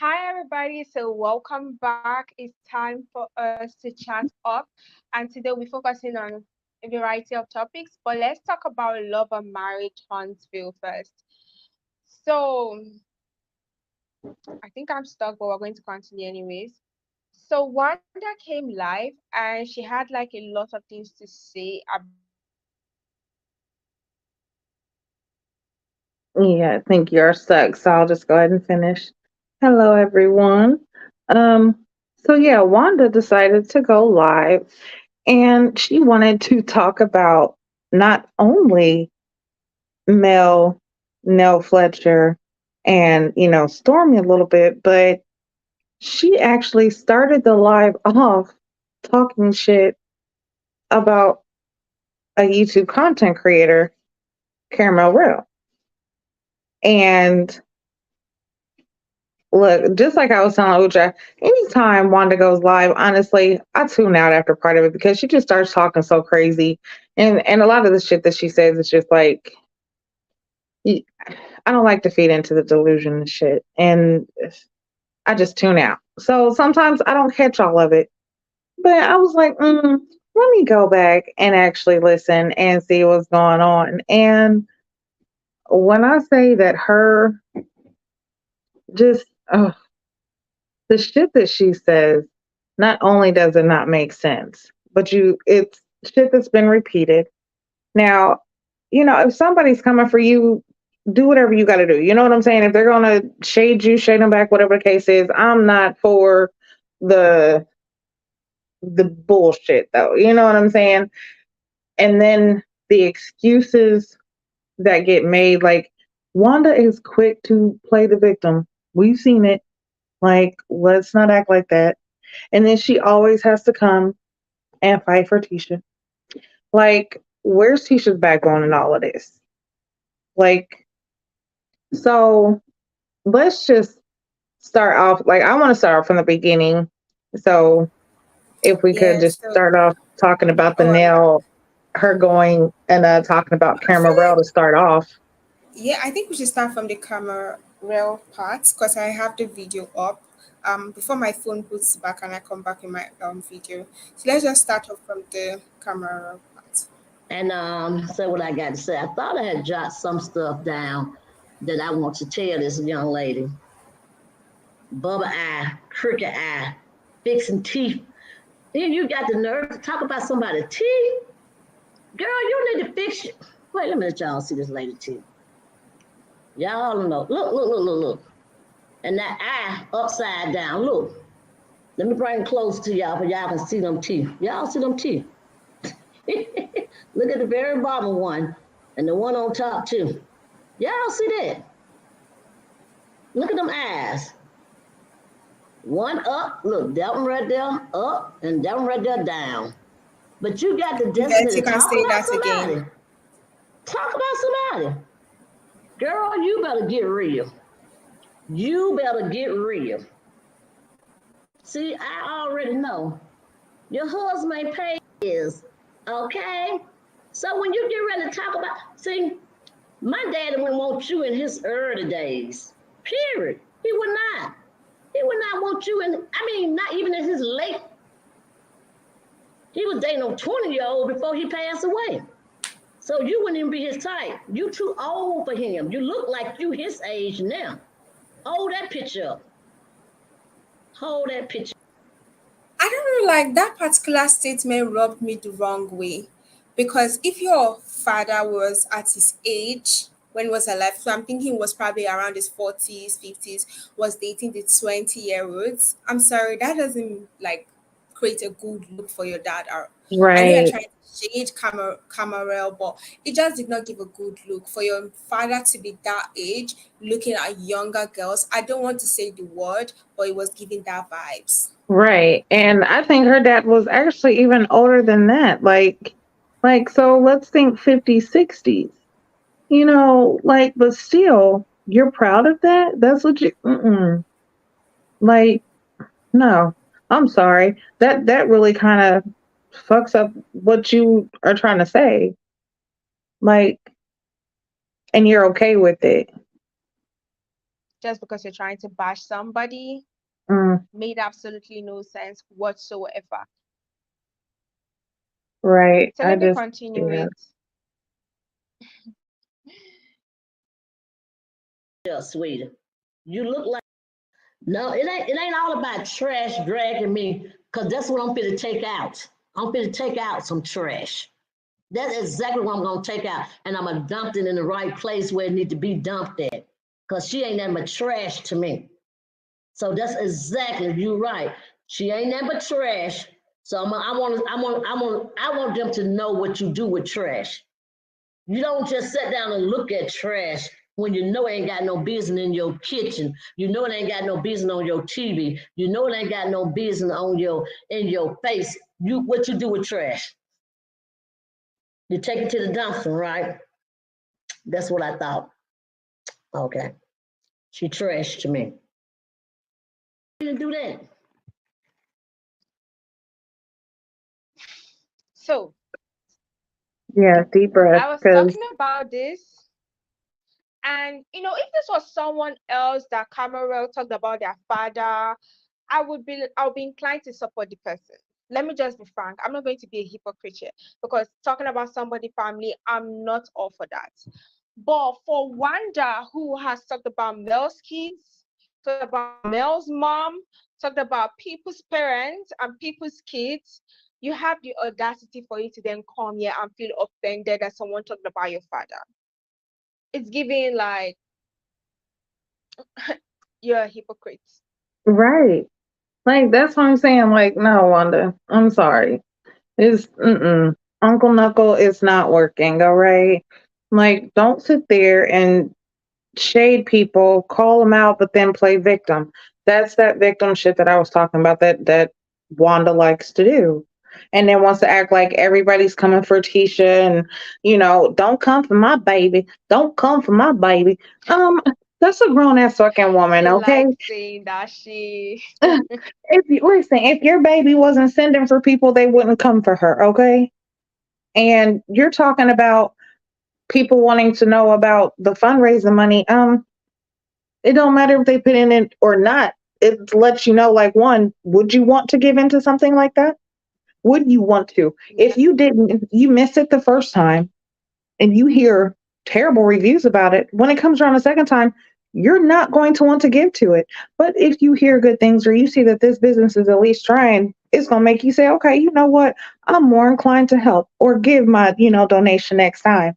Hi, everybody. So, welcome back. It's time for us to chat up. And today we're focusing on a variety of topics, but let's talk about love and marriage Huntsville first. So, I think I'm stuck, but we're going to continue anyways. So, Wanda came live and she had like a lot of things to say about Yeah, I think you're stuck, so I'll just go ahead and finish. Hello, everyone. Um, so yeah, Wanda decided to go live, and she wanted to talk about not only Mel, Nell Fletcher, and Stormi a little bit, but she actually started the live off talking shit about a YouTube content creator, Caramel Rell, and look, just like I was telling Uja, anytime Wanda goes live, honestly, I tune out after part of it because she just starts talking so crazy, and a lot of the shit that she says is just like y- I don't like to feed into the delusion and shit, and I just tune out. So sometimes I don't catch all of it, but I was like, let me go back and actually listen and see what's going on. And when I say that her just the shit that she says, not only does it not make sense, but it's shit that's been repeated. Now, if somebody's coming for you, do whatever you got to do. You know what I'm saying? If they're going to shade you, shade them back, whatever the case is, I'm not for the the bullshit though. You know what I'm saying? And then the excuses that get made, like Wanda is quick to play the victim. We've seen it. Like, let's not act like that. And then she always has to come and fight for Tisha. Like, where's Tisha's backbone in all of this? Like, so let's just start off. Like, I want to start off from the beginning. So, if we could Yeah, just so start off talking about the oh nail, her going and talking about I feel Caramel Rell like to start off. yeah, I think we should start from the camera rail part because I have the video up. Before my phone boots back and I come back in my video. So let's just start off from the camera rail part. And say what I got to say. I thought I had jotted some stuff down that I want to tell this young lady. Bubba eye, crooked eye, fixing teeth. Then you got the nerve to talk about somebody's teeth? Girl, you need to fix it. Wait, let me let y'all see this lady teeth. Y'all don't know. Look. And that eye upside down. Look. Let me bring it close to y'all so y'all can see them teeth. Y'all see them teeth? Look at the very bottom one and the one on top too. Y'all see that? Look at them eyes. One up, look, that one right there up, and that one right there down. But you got the Yes, destiny you to can talk say about that again. somebody. Talk about somebody. Girl, you better get real. You better get real. See, I already know. Your husband ain't paid his, okay? So when you get ready to talk about, see, my daddy wouldn't want you in his early days. Period. He would not. He would not want you in, I mean, not even in his late. He was dating a 20-year-old before he passed away. So you wouldn't even be his type. You too old for him. You look like you his age now. Hold that picture up. Hold that picture. I don't know, like that particular statement rubbed me the wrong way. Because if your father was at his age when he was alive, so I'm thinking he was probably around his 40s, 50s, was dating the 20-year-olds. I'm sorry, that doesn't like create a good look for your dad. Or I know you're Right. trying to shade Camarel, but it just did not give a good look for your father to be that age looking at younger girls. I don't want to say the word, but it was giving that vibes. Right. And I think her dad was actually even older than that. Like so let's think 50s, 60s. Like, but still, you're proud of that? That's what you, like, no, I'm sorry. That really kind of fucks up what you are trying to say. Like, and you're okay with it. just because you're trying to bash somebody Mm, made absolutely no sense whatsoever. right. So I let me just, continue yeah. it. Yeah, sweetie. You look like no, it ain't all about trash dragging me, because that's what I'm finna take out. I'm finna take out some trash. That's exactly what I'm gonna take out. And I'm gonna dump it in the right place where it need to be dumped at. Cause she ain't that much trash to me. So that's exactly, you're right. She ain't that much trash. So I want them to know what you do with trash. You don't just sit down and look at trash when you know it ain't got no business in your kitchen. You know it ain't got no business on your TV. You know it ain't got no business on your in your face. You what you do with trash? You take it to the dumpster, right? That's what I thought. Okay. She trash to me. You didn't do that. So Yeah, deep breath. I was Because, talking about this, and if this was someone else that Caramel Rell talked about their father, I'll be inclined to support the person. Let me just be frank. I'm not going to be a hypocrite here because talking about somebody's family, I'm not all for that. But for Wanda, who has talked about Mel's kids, talked about Mel's mom, talked about people's parents and people's kids, you have the audacity for you to then come here and feel offended that someone talked about your father. It's giving like you're a hypocrite. right. Like, that's what I'm saying. Like, no, Wanda, I'm sorry. It's, Uncle Knuckle is not working, all right? Like, don't sit there and shade people, call them out, but then play victim. That's that victim shit that I was talking about that Wanda likes to do. And then wants to act like everybody's coming for Tisha and, don't come for my baby. Don't come for my baby. Um, that's a grown ass fucking woman, She okay? likes saying that she If you listen, if your baby wasn't sending for people, they wouldn't come for her, okay? And you're talking about people wanting to know about the fundraising money. It don't matter if they put in it or not. It lets you know, like, one, would you want to give into something like that? Would you want to? yeah. If you didn't, if you missed it the first time and you hear terrible reviews about it, when it comes around the second time, you're not going to want to give to it. But if you hear good things or you see that this business is at least trying, it's going to make you say, okay, you know what? I'm more inclined to help or give my, donation next time.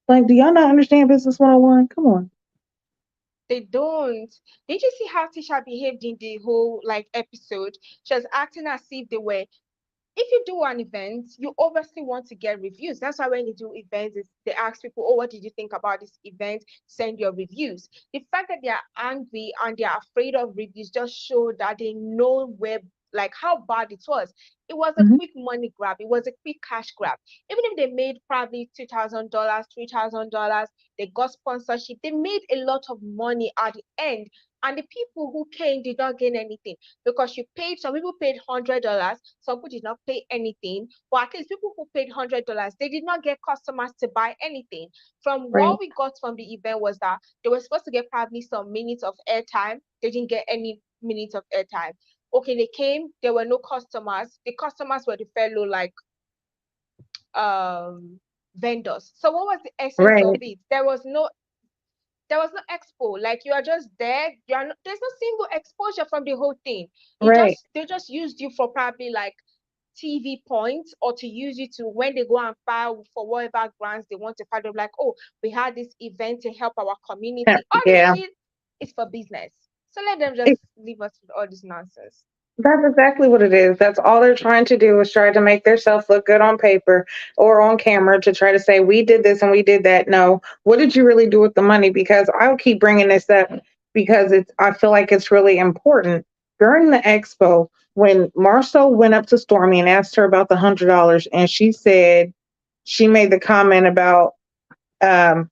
Like, do y'all not understand Business 101? Come on. They don't. Did you see how Tisha behaved in the whole like episode? She was acting as if they were. If you do an event, you obviously want to get reviews. That's why when you do events, they ask people, "Oh, what did you think about this event?" Send your reviews. The fact that they are angry and they are afraid of reviews just show that they know where, like, how bad it was. It was a Mhm. quick money grab. It was a quick cash grab. Even if they made probably $2,000, $3,000, they got sponsorship. They made a lot of money at the end. And the people who came did not gain anything because you paid, some people paid $100, some people did not pay anything, but at least people who paid $100, they did not get customers to buy anything. From Right. what we got from the event was that they were supposed to get probably some minutes of airtime. They didn't get any minutes of airtime. Okay, they came, there were no customers. The customers were the fellow like vendors. So what was the essence of Right. it? There was no expo. Like, you are just there. There's no single exposure from the whole thing. Right. They just used you for probably like TV points, or to use you to when they go and file for whatever grants they want to file. They're like, oh, we had this event to help our community. All this Yeah. shit is for business. So let them just leave us with all this nonsense. That's exactly what it is. That's all they're trying to do is try to make themselves look good on paper or on camera to try to say, we did this and we did that. No, what did you really do with the money? Because I'll keep bringing this up because I feel like it's really important. During the expo, when Marsau went up to Stormi and asked her about the $100, and she said, she made the comment about um,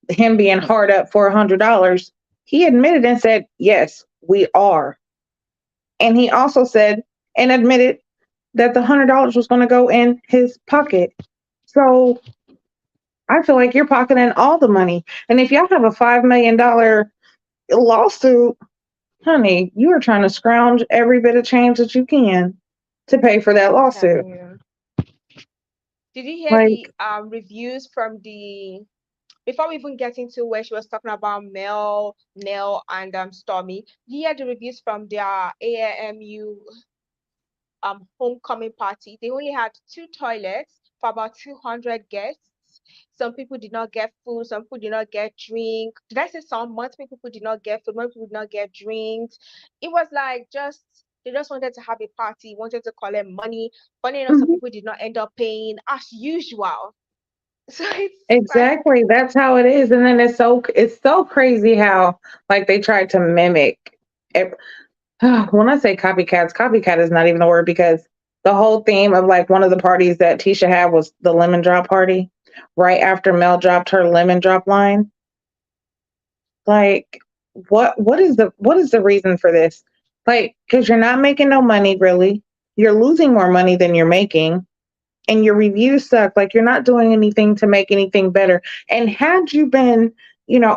him being hard up for $100, he admitted and said, yes, we are. And he also said and admitted that the $100 was going to go in his pocket. So I feel like you're pocketing all the money. And if y'all have a $5 million lawsuit, honey, you are trying to scrounge every bit of change that you can to pay for that I'm lawsuit. telling you. Did you hear Like, the reviews from the before we even get into where she was talking about Mel, Nell, and Stormi? Did you hear the reviews from their AMU homecoming party? They only had two toilets for about 200 guests. Some people did not get food, some people did not get drink. Did I say some? Multiple people did not get food, multiple people did not get drinks. It was like just they just wanted to have a party, wanted to collect money. Funny enough, some mhm, people did not end up paying as usual. So it's like, exactly. That's how it is. And then it's so crazy how like they tried to mimic it. When I say copycats, copycat is not even the word because the whole theme of like one of the parties that Tisha had was the lemon drop party. Right after Mel dropped her lemon drop line. Like what is the reason for this? Like, because you're not making no money really. You're losing more money than you're making and your reviews suck. Like you're not doing anything to make anything better. And had you been,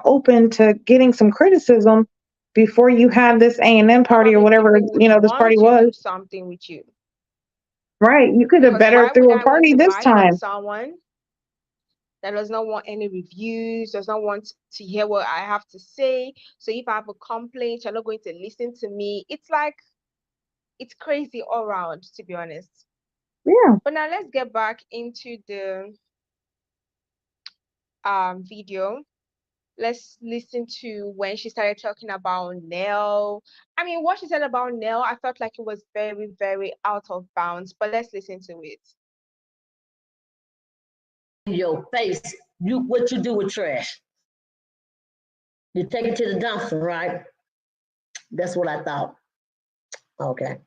open to getting some criticism before you had this A&M party or probably whatever, people would this party want to was, do something with you. right? You could have Because better why would threw a I want party to this buy from time. someone that does not want any reviews, does not want to hear what I have to say? So if I have a complaint, you're not going to listen to me. It's like it's crazy all around, to be honest. Yeah. But now let's get back into the video. Let's listen to when she started talking about Nell. I mean, what she said about Nell, I felt like it was very, very out of bounds. But let's listen to it. Your face, what you do with trash? You take it to the dumpster, right? That's what I thought. Okay.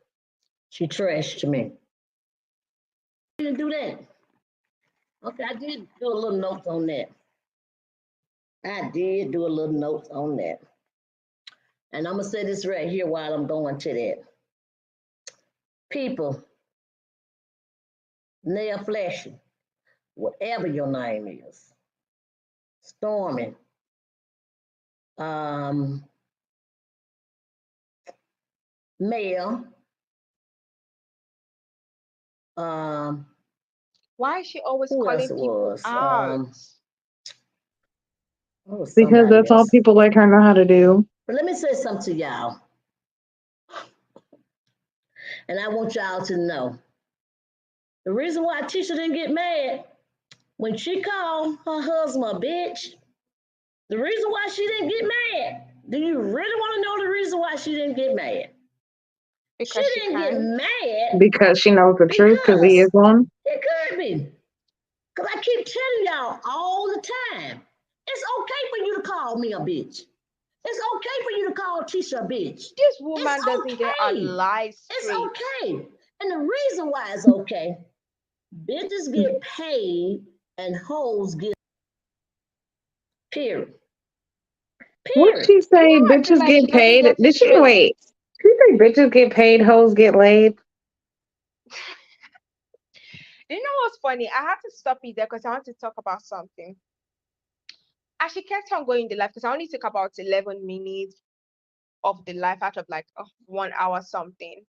She trashed me. Didn't do that. Okay, I did do a little notes on that. I did do a little notes on that. And I'm gonna say this right here while I'm going to that. People, Nell Fletcher, whatever your name is, Stormi, um, Mel, um, Why is she always who else calling it people was? out? What was Because somebody that's all else? people like her know how to do. But let me say something to y'all. And I want y'all to know the reason why Tisha didn't get mad when she called her husband a bitch, the reason why she didn't get mad. Do you really want to know the reason why she didn't get mad? She Because she didn't get can. mad Because she knows the truth, because he is because one. it could be. Because I keep telling y'all all the time, it's okay for you to call me a bitch. It's okay for you to call Tisha a bitch. This It's woman doesn't get a okay. lie It's straight. okay. And the reason why it's okay, bitches get paid and hoes get period. What Period. she say? I feel Bitches like she get doesn't paid. get it Did she straight. wait? She say bitches get paid, hoes get laid. You know what's funny? I had to stop you there because I want to talk about something. As she kept on going the life, because I only took about 11 minutes of the life out of like 1 hour something.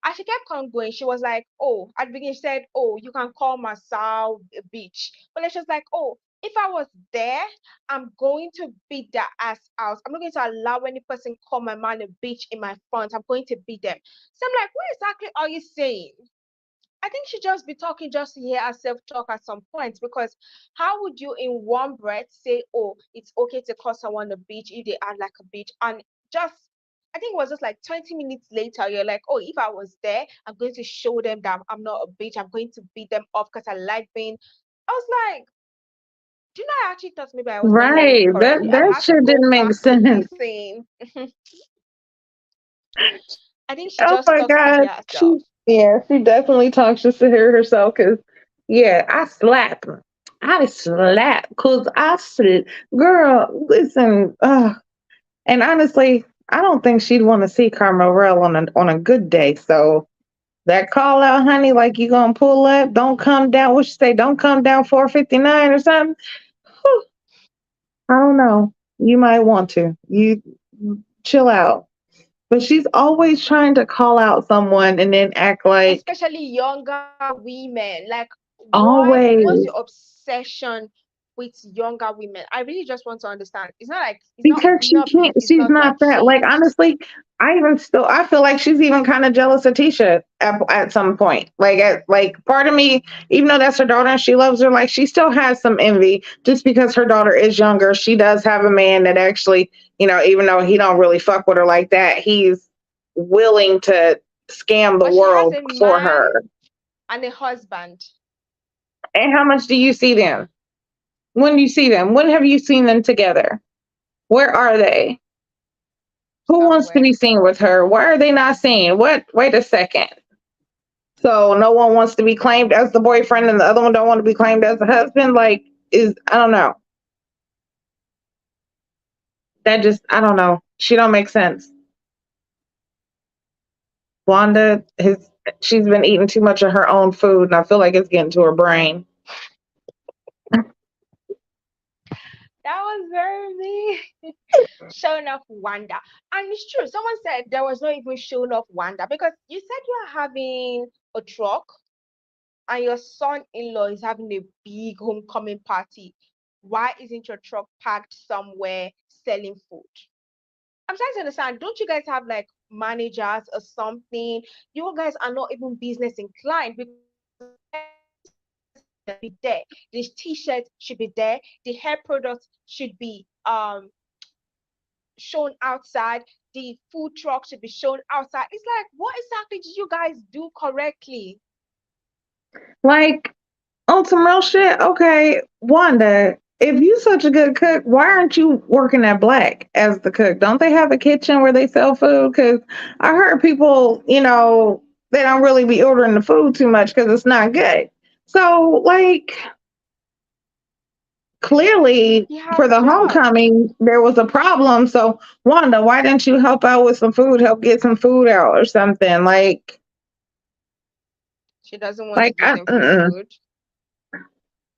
As she kept on going, she was like, "Oh," at the beginning she said, "Oh, you can call Marsau a beach," but then she was like, "Oh, if I was there, I'm going to beat their ass out. I'm not going to allow any person call my man a bitch in my front. I'm going to beat them." So I'm like, "What exactly are you saying?" I think she just be talking just to hear herself talk at some point because how would you in one breath say, "Oh, it's okay to call someone a bitch if they act like a bitch," and just I think it was just like 20 minutes later, you're like, "Oh, if I was there, I'm going to show them that I'm not a bitch. I'm going to beat them off because I like being." I was like, do you know, I actually thought maybe I was not hearing Right. it That correctly. I that had to shit go didn't make back to sense. listen. I think she Oh just my talks to god. hear herself. She definitely talks just to hear herself. Cause yeah, I slap her. I slap. Cause girl. Listen. And honestly, I don't think she'd want to see Caramel Rell on a good day. So that call out, honey, like you gonna pull up, don't come down. What you say? Don't come down 459 or something. Whew, I don't know. You might want to. You chill out. But she's always trying to call out someone and then act like Especially younger women. Like, what's your always. obsession with younger women? I really just want to understand. It's not like Because she can't, it's she's not not like that. Like, hate. honestly, I feel like she's even kind of jealous of Tisha at some point. Like, part of me, even though that's her daughter and she loves her, like, she still has some envy just because her daughter is younger. She does have a man that actually, even though he don't really fuck with her like that, he's willing to scam the But she has world a for man her. and a husband. And how much do you see them? When do you see them? When have you seen them together? Where are they? Who wants to Somewhere. be seen with her? Why are they not seen? What? Wait a second. So no one wants to be claimed as the boyfriend and the other one don't want to be claimed as the husband? Like, I don't know. That just, I don't know. She don't make sense. Wanda she's been eating too much of her own food and I feel like it's getting to her brain. That was very me. Showing off Wanda. And it's true. Someone said there was not even showing off Wanda because you said you are having a truck and your son-in-law is having a big homecoming party. Why isn't your truck parked somewhere selling food? I'm trying to understand. Don't you guys have like managers or something? You guys are not even business inclined because be there. The t-shirt should be there. The hair products should be shown outside. The food truck should be shown outside. It's like, what exactly did you guys do correctly? Like, on some real shit, okay, Wanda, if you such a good cook, why aren't you working at Black as the cook? Don't they have a kitchen where they sell food? Because I heard people, they don't really be ordering the food too much because it's not good. So, like, clearly You for have the jobs. homecoming, there was a problem. So, Wanda, why didn't you help out with some food, help get some food out or something? She doesn't want to Like, give them free food.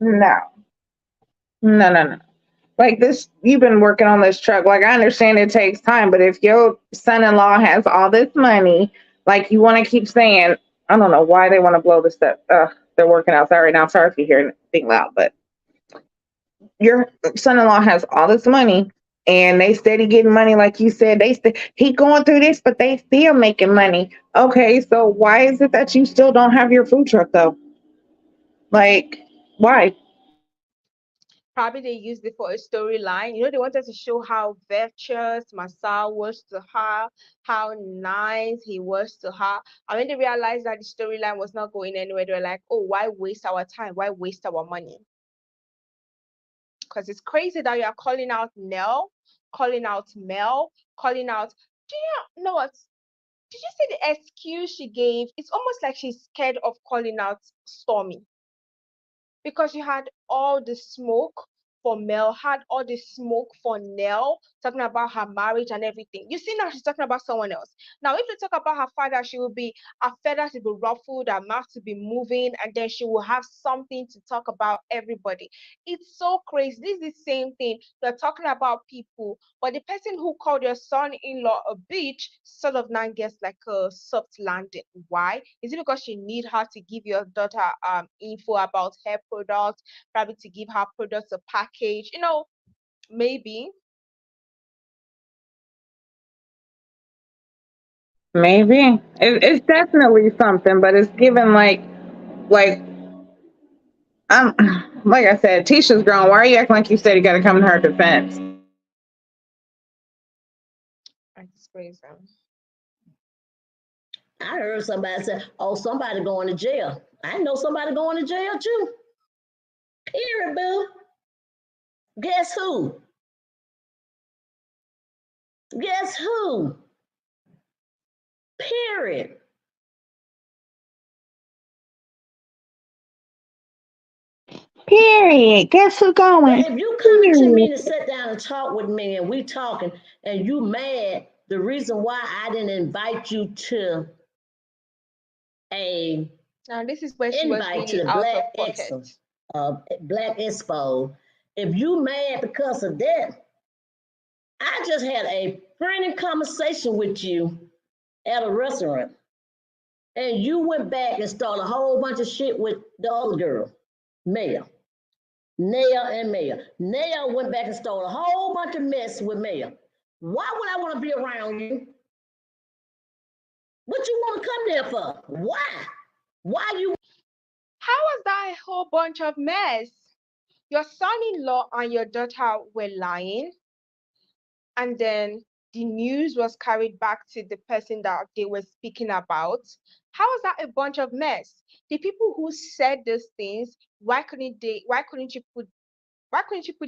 no, no, no, no. Like this, you've been working on this truck. Like I understand it takes time, but if your son-in-law has all this money, like you want to keep saying, I don't know why they want to blow this up. They're working outside right now. Sorry if you hear anything loud, but your son-in-law has all this money, and they steady getting money. Like you said, he going through this, but they still making money. Okay, so why is it that you still don't have your food truck though? Like, why? Probably they used it for a storyline. They wanted to show how virtuous Marsau was to her, how nice he was to her. And when they realized that the storyline was not going anywhere, they were like, oh, why waste our time? Why waste our money? Because it's crazy that you are calling out Nell, calling out Mel, calling out. Do you know what? Did you see the excuse she gave? It's almost like she's scared of calling out Stormi because you had all the smoke for Mel, had all the smoke for Nell, talking about her marriage and everything. You see now she's talking about someone else. Now, if they talk about her father, she will be her feathers will be ruffled, her mouth to be moving, and then she will have something to talk about everybody. It's so crazy. This is the same thing. They're talking about people, but the person who called your son-in-law a bitch sort of now gets like a soft landing. Why? Is it because she need her to give your daughter info about her product, probably to give her products a package? Maybe. Maybe it's definitely something, but it's given like I'm like I said, Tisha's grown. Why are you acting like you said you got to come to her defense? It's crazy. I heard somebody say, oh, somebody going to jail. I know somebody going to jail too. Period, boo. Guess who? Guess who? Period. Period. Guess who But going? if you coming to Period. me to sit down and talk with me and we talking and you mad, the reason why I didn't invite you to a Now this is where she was invite to really the out of Black pocket. Black Expo, if you mad because of that, I just had a friend in conversation with you at a restaurant, and you went back and started a whole bunch of shit with the other girl, Mel. Nell and Mel. Nell went back and started a whole bunch of mess with Mel. Why would I want to be around you? What you want to come there for? Why? Why you? How was that a whole bunch of mess? Your son-in-law and your daughter were lying, and then the news was carried back to the person that they were speaking about. How was that a bunch of mess? The people who said those things, why couldn't you put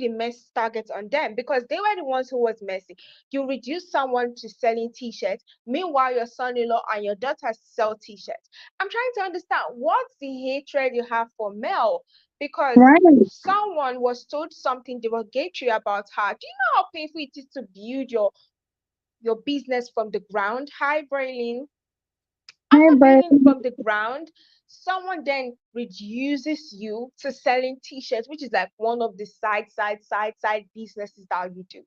a mess target on them? Because they were the ones who was messy. You reduce someone to selling t-shirts, meanwhile your son-in-law and your daughter sell t-shirts. I'm trying to understand what's the hatred you have for Mel, because Right. someone was told something derogatory about her. Do you know how painful it is to build your business from the ground? Hi, Braylin. Hey, After building baby. from the ground, someone then reduces you to selling t-shirts, which is like one of the side businesses that you do.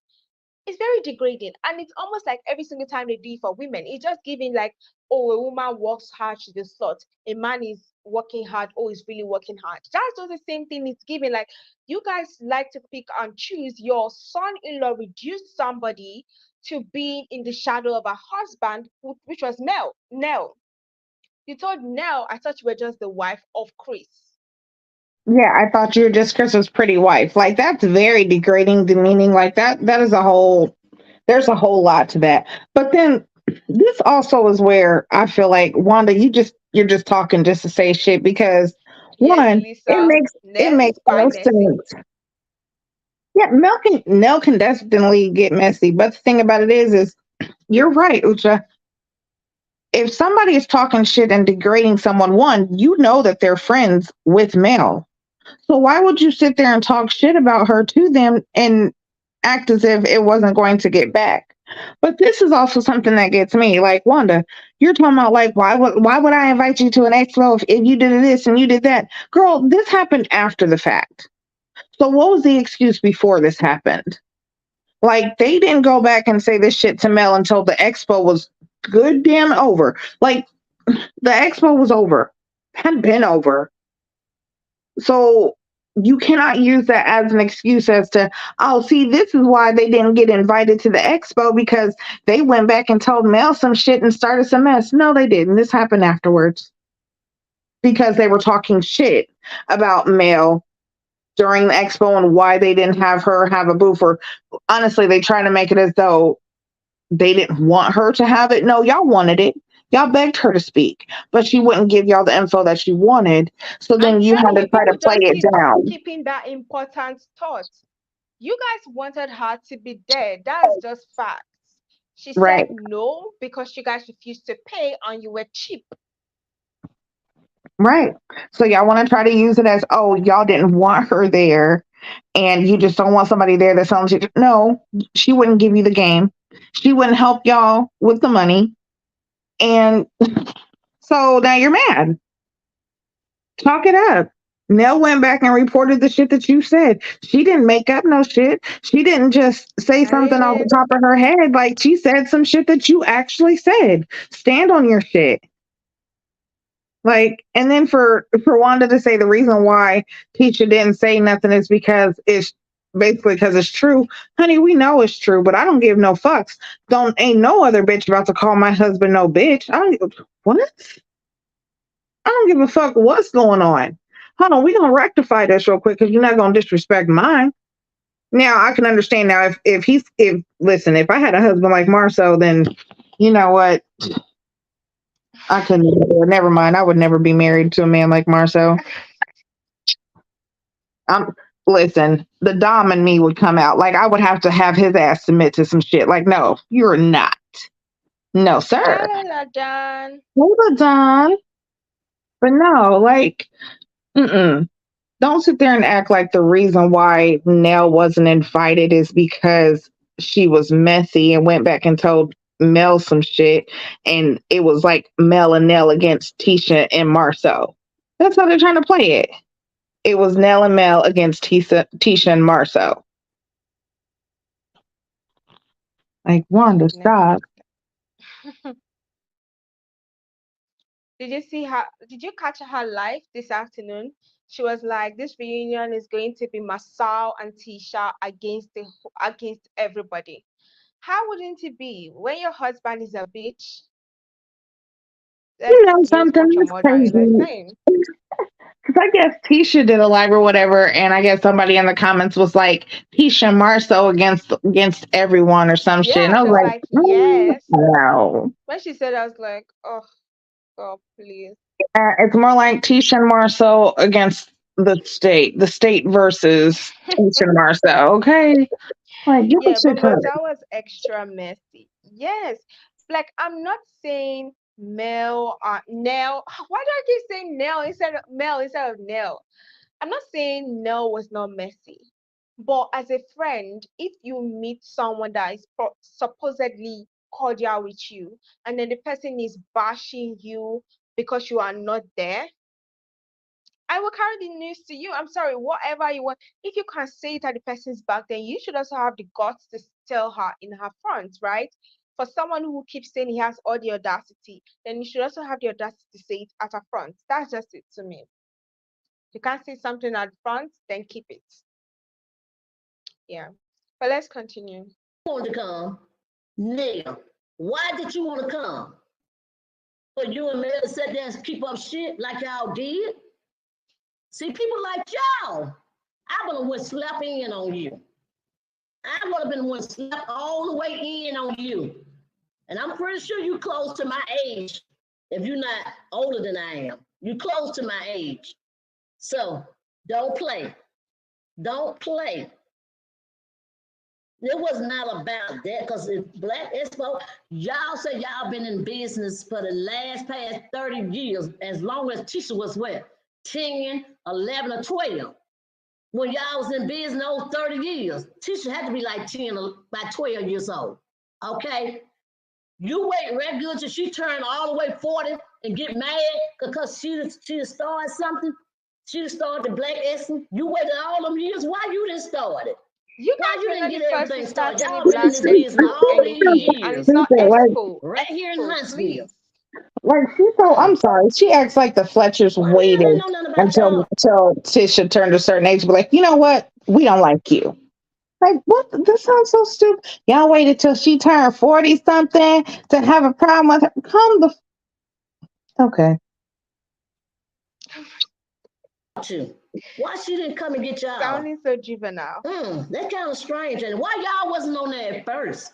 It's very degrading, and it's almost like every single time they do it for women, it's just giving like, oh, a woman works hard, she's a slut. A man is working hard, oh, he's really working hard. That's just the same thing it's giving. Like, you guys like to pick and choose. Your son-in-law reduced somebody to being in the shadow of a husband, which was Nell. You told Nell, I thought you were just the wife of Chris. Yeah, I thought you were just Chris's pretty wife. Like that's very degrading, demeaning. Like that is a whole. There's a whole lot to that. But then this also is where I feel like Wanda, you're just talking just to say shit because Yes, one, Lisa. it Nell's makes is no quite messy. sense. Yeah, Nell can definitely get messy. But the thing about it is you're right, Ucha. If somebody is talking shit and degrading someone, one, you know that they're friends with Mel. So why would you sit there and talk shit about her to them and act as if it wasn't going to get back? But this is also something that gets me. Like Wanda, you're talking about like why would I invite you to an expo if you did this and you did that? Girl, this happened after the fact. So what was the excuse before this happened? Like they didn't go back and say this shit to Mel until the expo was good damn over. Like the expo was over. Had been over. So you cannot use that as an excuse as to, oh, see, this is why they didn't get invited to the expo because they went back and told Mel some shit and started some mess. No, they didn't. This happened afterwards because they were talking shit about Mel during the expo and why they didn't have her have a booth. Or honestly, they try to make it as though they didn't want her to have it. No, y'all wanted it. Y'all begged her to speak, but she wouldn't give y'all the info that she wanted. So I'm then you had telling to you, try to people play just it down. keeping that important thought. You guys wanted her to be there. That's just facts. She said Right, no because you guys refused to pay and you were cheap. right. So y'all want to try to use it as, oh, y'all didn't want her there and you just don't want somebody there that sounds you. No, she wouldn't give you the game. She wouldn't help y'all with the money. And so now you're mad. Talk it up. Nell went back and reported the shit that you said. She didn't make up no shit. She didn't just say something off the Braylon, top of her head. Like she said some shit that you actually said. Stand on your shit. Like, and then for Wanda to say the reason why Tisha didn't say nothing is because it's basically because it's true. Honey, we know it's true, but I don't give no fucks. Don't ain't no other bitch about to call my husband no bitch. I don't what? I don't give a fuck what's going on. Hold on, we gonna rectify this real quick because you're not gonna disrespect mine. Now I can understand now if he's if listen, if I had a husband like Marcel, then you know what? I couldn't never mind. I would never be married to a man like Marcel. I'm listen, the Dom and me would come out. Like I would have to have his ass submit to some shit. Like, no, you're not. No, sir. hello, John. Hold on, Dom. But no, like, mm-mm. Don't sit there and act like the reason why Nell wasn't invited is because she was messy and went back and told Mel some shit. And it was like Mel and Nell against Tisha and Marceau. That's how they're trying to play it. It was Nell and Mel against Tisha and Marceau. Like, Wanda, Goodness. stop. Did you see her? Did you catch her live this afternoon? She was like, "This reunion is going to be Marsau and Tisha against everybody." How wouldn't it be when your husband is a bitch? You Let's know use something? what your It's mother is crazy. saying. Because I guess Tisha did a live or whatever, and I guess somebody in the comments was like, Tisha Marceau against everyone or some shit. And Yeah, I she was was like, like, "Yes." no. When she said, I was like, "Oh God, please." It's more like Tisha and Marceau against the state versus Tisha and Marceau. Okay, like give a Yeah, but shit credit. Martha was extra messy. Yes. Like I'm not saying Nell. Why do I keep saying Nell instead of Mel instead of Nell? I'm not saying Nell was not messy. But as a friend, if you meet someone that is supposedly cordial with you and then the person is bashing you because you are not there, I will carry the news to you. I'm sorry, whatever you want. If you can say it at the person's back, then you should also have the guts to tell her in her front, right? For someone who keeps saying he has all the audacity, then you should also have the audacity to say it at her front. That's just it to me. If you can't say something at the front, then keep it. Yeah. But let's continue. Want to come? Nell, why did you want to come? For you and Mel to sit there and keep up shit like y'all did? See, people like y'all, I would have went slap in on you. I would have been one slap all the way in on you. And I'm pretty sure you close to my age. If you're not older than I am, you close to my age. So don't play. Don't play. It was not about that because if Black Expo, y'all say y'all been in business for the past 30 years, as long as Tisha was what, 10, 11, or 12. When y'all was in business those 30 years, Tisha had to be like 10 or by 12 years old. Okay? You wait real good till she turned all the way 40 and get mad because she started something. She started the Black Expo. You waited all them years. Why you didn't start it? You Why guys you were didn't not the get first to everything start started? any Y'all been in Black this business all these anything. And it's years. not Stupid, like Expo. Right here in Expo, Huntsville. please. she's so. Hmm. I'm sorry. She acts like the Fletchers Why y'all didn't waited know nothing about until y'all? Tisha turned a certain age to be like, you know what? We don't like you. Like, what? This sounds so stupid. Y'all waited till she turned 40 something to have a problem with her. Come the okay. You. Why she didn't come and get y'all? Sounding so juvenile. That's kind of strange. And why y'all wasn't on there at first?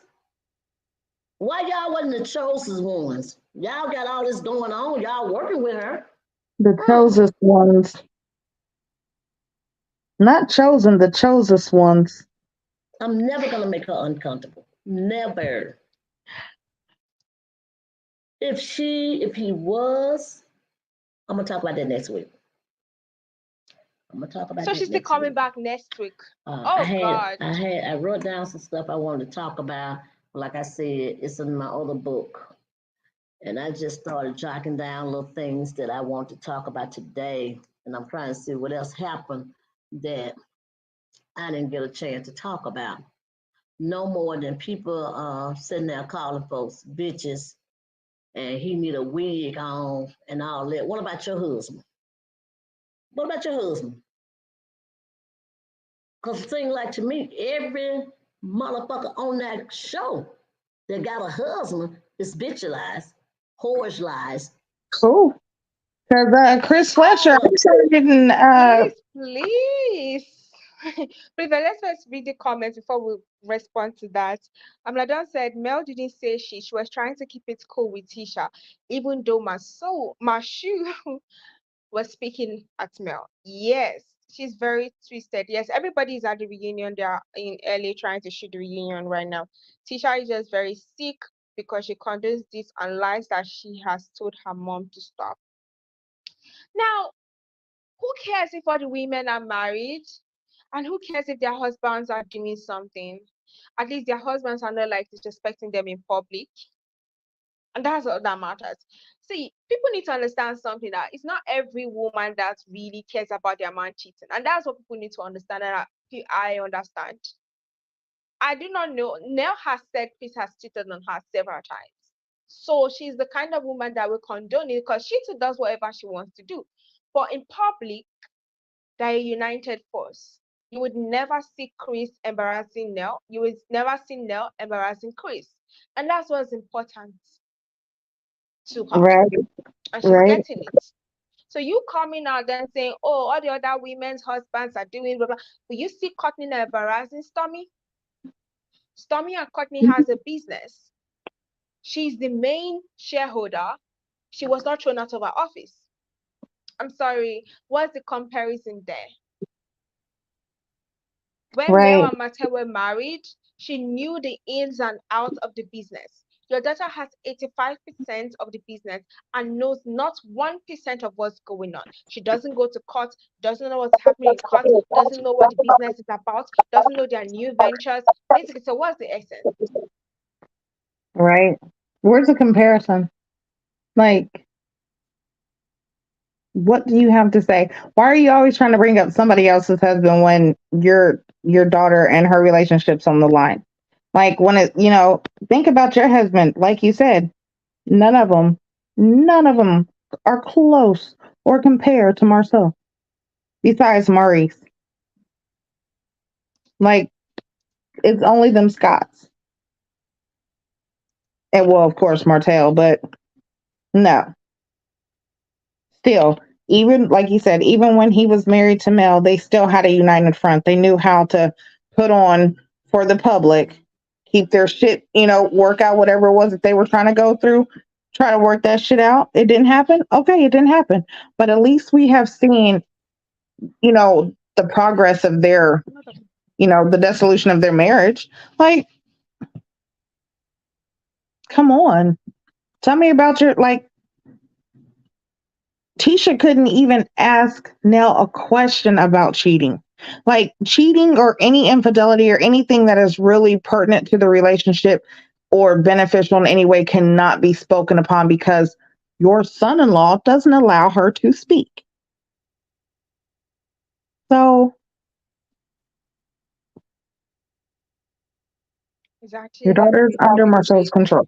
Why y'all wasn't the chosen ones? Y'all got all this going on. Y'all working with her. The Hmm. chosen ones. Not chosen, the chosen ones. I'm never gonna make her uncomfortable. Never. If he was, I'm gonna talk about that next week. I'm gonna talk about So that she's still next coming week. back next week. I Oh had God. I wrote down some stuff I wanted to talk about. Like I said, it's in my other book, and I just started jotting down little things that I want to talk about today. And I'm trying to see what else happened that I didn't get a chance to talk about. No more than people sitting there calling folks bitches, and he need a wig on and all that. What about your husband? What about your husband? Because it seems like to me, every motherfucker on that show that got a husband is bitchalized, lies. Cool. Because Chris Fletcher, All of I'm sorry, didn't. Please. Please, let's first read the comments before we respond to that. Amladon said Mel didn't say she was trying to keep it cool with Tisha, even though Mashu was speaking at Mel. Yes, she's very twisted. Yes, everybody is at the reunion. They are in LA trying to shoot the reunion right now. Tisha is just very sick because she condones this and lies that she has told her mom to stop. Now, who cares if all the women are married? And who cares if their husbands are doing something? At least their husbands are not like disrespecting them in public. And that's all that matters. See, people need to understand something that it's not every woman that really cares about their man cheating. And that's what people need to understand. And I understand. I do not know. Nell has said Chris has cheated on her several times. So she's the kind of woman that will condone it because she too does whatever she wants to do. But in public, they're a united force. You would never see Chris embarrassing Nell. You would never see Nell embarrassing Chris. And that's what's important to her. Right, And she's right, getting it. So you coming out then saying, oh, all the other women's husbands are doing blah blah. Will you see Courtney embarrassing Stormi? Stormi and Courtney has a business. She's the main shareholder. She was not thrown out of her office. I'm sorry, what's the comparison there? When Nell right, and Martha were married, she knew the ins and outs of the business. Your daughter has 85% of the business and knows not 1% of what's going on. She doesn't go to court, doesn't know what's happening in court, doesn't know what the business is about, doesn't know their new ventures. Basically, so what's the essence? right. Where's the comparison? Like, what do you have to say? Why are you always trying to bring up somebody else's husband when your daughter and her relationship's on the line? Like when it, think about your husband. Like you said, none of them, none of them are close or compared to Marcel. Besides Maurice, like it's only them Scots, and well, of course, Martell. But no, still, even like you said, even when he was married to Mel, they still had a united front. They knew how to put on for the public, keep their shit, work out whatever it was that they were trying to go through, try to work that shit out. It didn't happen. Okay, it didn't happen. But at least we have seen, the progress of their, the dissolution of their marriage. Like, come on. Tell me about your, like, Tisha couldn't even ask Nell a question about cheating. Like cheating or any infidelity or anything that is really pertinent to the relationship or beneficial in any way cannot be spoken upon because your son in law doesn't allow her to speak. So It's your actually daughter is under Marcel's control.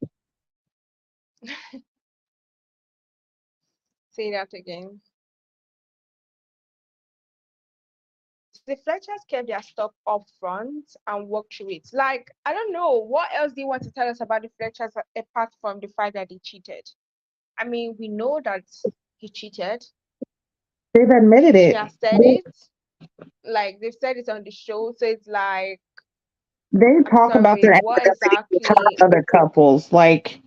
say that again. The Fletchers kept their stuff up front and worked through it. Like, I don't know, what else do you want to tell us about the Fletchers apart from the fact that they cheated? I mean, we know that he cheated. They've admitted She it. has said it. Like, they've said it on the show. So it's like, They talk about sorry, their what infidelity with exactly? other couples. Like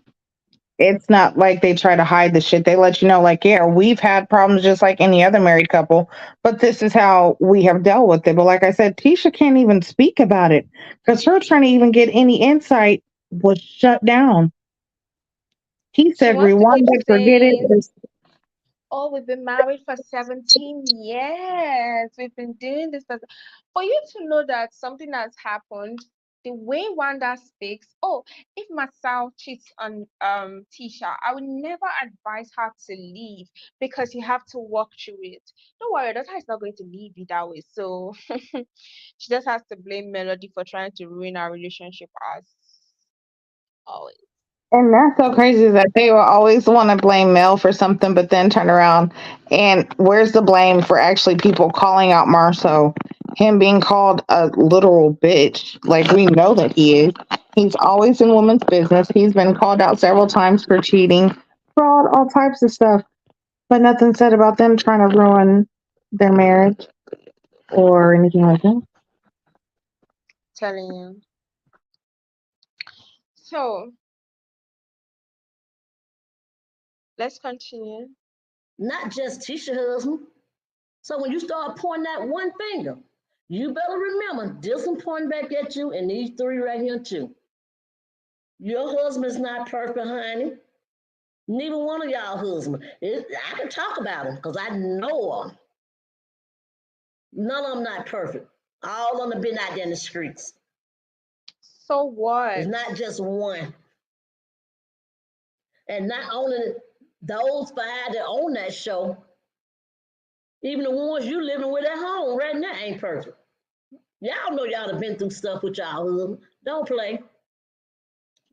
it's not like they try to hide the shit. They let you know, like, yeah, we've had problems just like any other married couple, but this is how we have dealt with it. But like I said, Tisha can't even speak about it because her trying to even get any insight was shut down. He She said, wants to rewind keep it, forget it. saying, oh, we've been married for 17 years. We've been doing this. For you to know that something has happened, the way Wanda speaks, oh, if Marsau cheats on Tisha, I would never advise her to leave because you have to walk through it. Don't worry, daughter is not going to leave you that way. So she just has to blame Melodi for trying to ruin our relationship as always. And that's so crazy that they will always want to blame Mel for something, but then turn around and where's the blame for actually people calling out Marceau? Him being called a literal bitch. Like we know that he is. He's always in women's business. He's been called out several times for cheating, fraud, all types of stuff. But nothing said about them trying to ruin their marriage or anything like that. Telling you. So let's continue. Not just Tisha husband. So when you start pointing that one finger, you better remember this one pointing back at you and these three right here too. Your husband's not perfect, honey. Neither one of y'all husbands. I can talk about them because I know them. None of them not perfect. All of them have been out there in the streets. So what? It's not just one. And not only those five that own that show, even the ones you living with at home right now ain't perfect. Y'all know y'all have been through stuff with y'all husband. Don't play.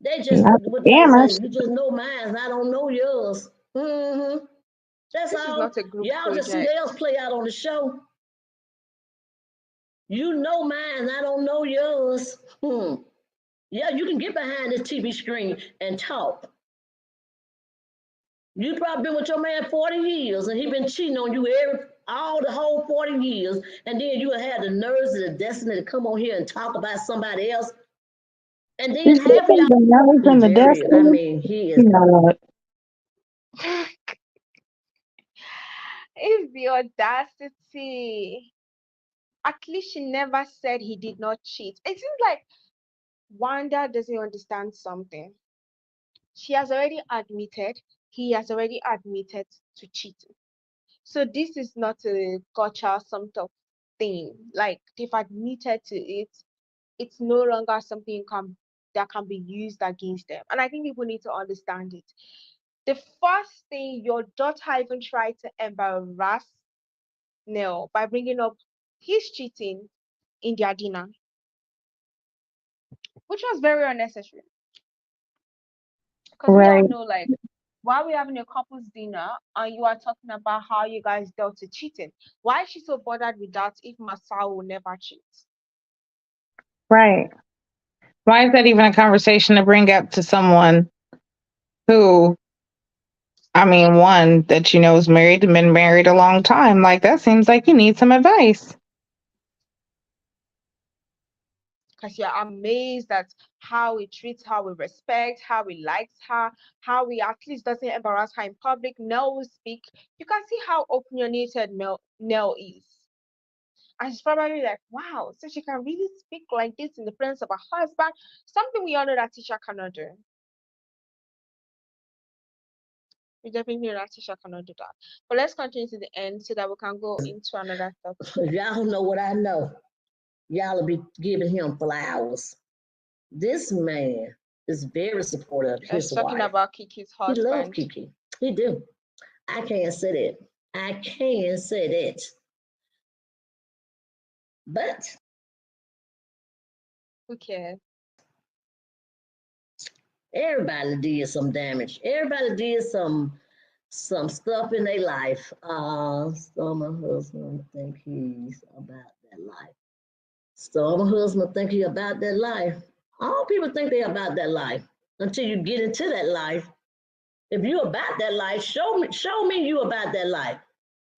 They just Not what they say. scammers. You just know mine. I don't know yours. That's This is all. not a group Y'all just see project. theirs play out on the show. You know mine. I don't know yours. Yeah, you can get behind this TV screen and talk. You probably been with your man 40 years and he been cheating on you all the whole 40 years, and then you had the nerves and the destiny to come on here and talk about somebody else. And You then see half of y'all the nerves be and the very, I destiny? mean, he is You know what? It's the audacity. At least she never said he did not cheat. It seems like Wanda doesn't understand something. She has already admitted, he has already admitted to cheating. So this is not a gotcha some sort of thing. Like they've admitted to it. It's no longer something that can be used against them. And I think people need to understand it. The first thing your daughter even tried to embarrass Nell by bringing up his cheating in their dinner, which was very unnecessary. Because we all Right, know, like, while we're having a couple's dinner and you are talking about how you guys dealt with cheating, why is she so bothered with that if Marsau will never cheat? right. Why is that even a conversation to bring up to someone who, I mean, one that you know is married and been married a long time? Like, that seems like you need some advice. Because you're amazed at how he treats her with respect, how he likes her, how he at least doesn't embarrass her in public. Nell will speak. You can see how opinionated Nell is. And she's probably like, wow, so she can really speak like this in the presence of her husband. Something we all know that Tisha cannot do. We definitely know that Tisha cannot do that. But let's continue to the end so that we can go into another topic. if y'all know what I know, y'all will be giving him flowers. This man is very supportive of Let's his talking wife. about Kiki's He loves husband. Kiki. He do. I can't say that. I can say that. But Who cares? everybody did some damage. Everybody did some stuff in their life. So my husband think he's about that life. So my husband think he about that life. All people think they about that life until you get into that life. If you about that life, show me you about that life.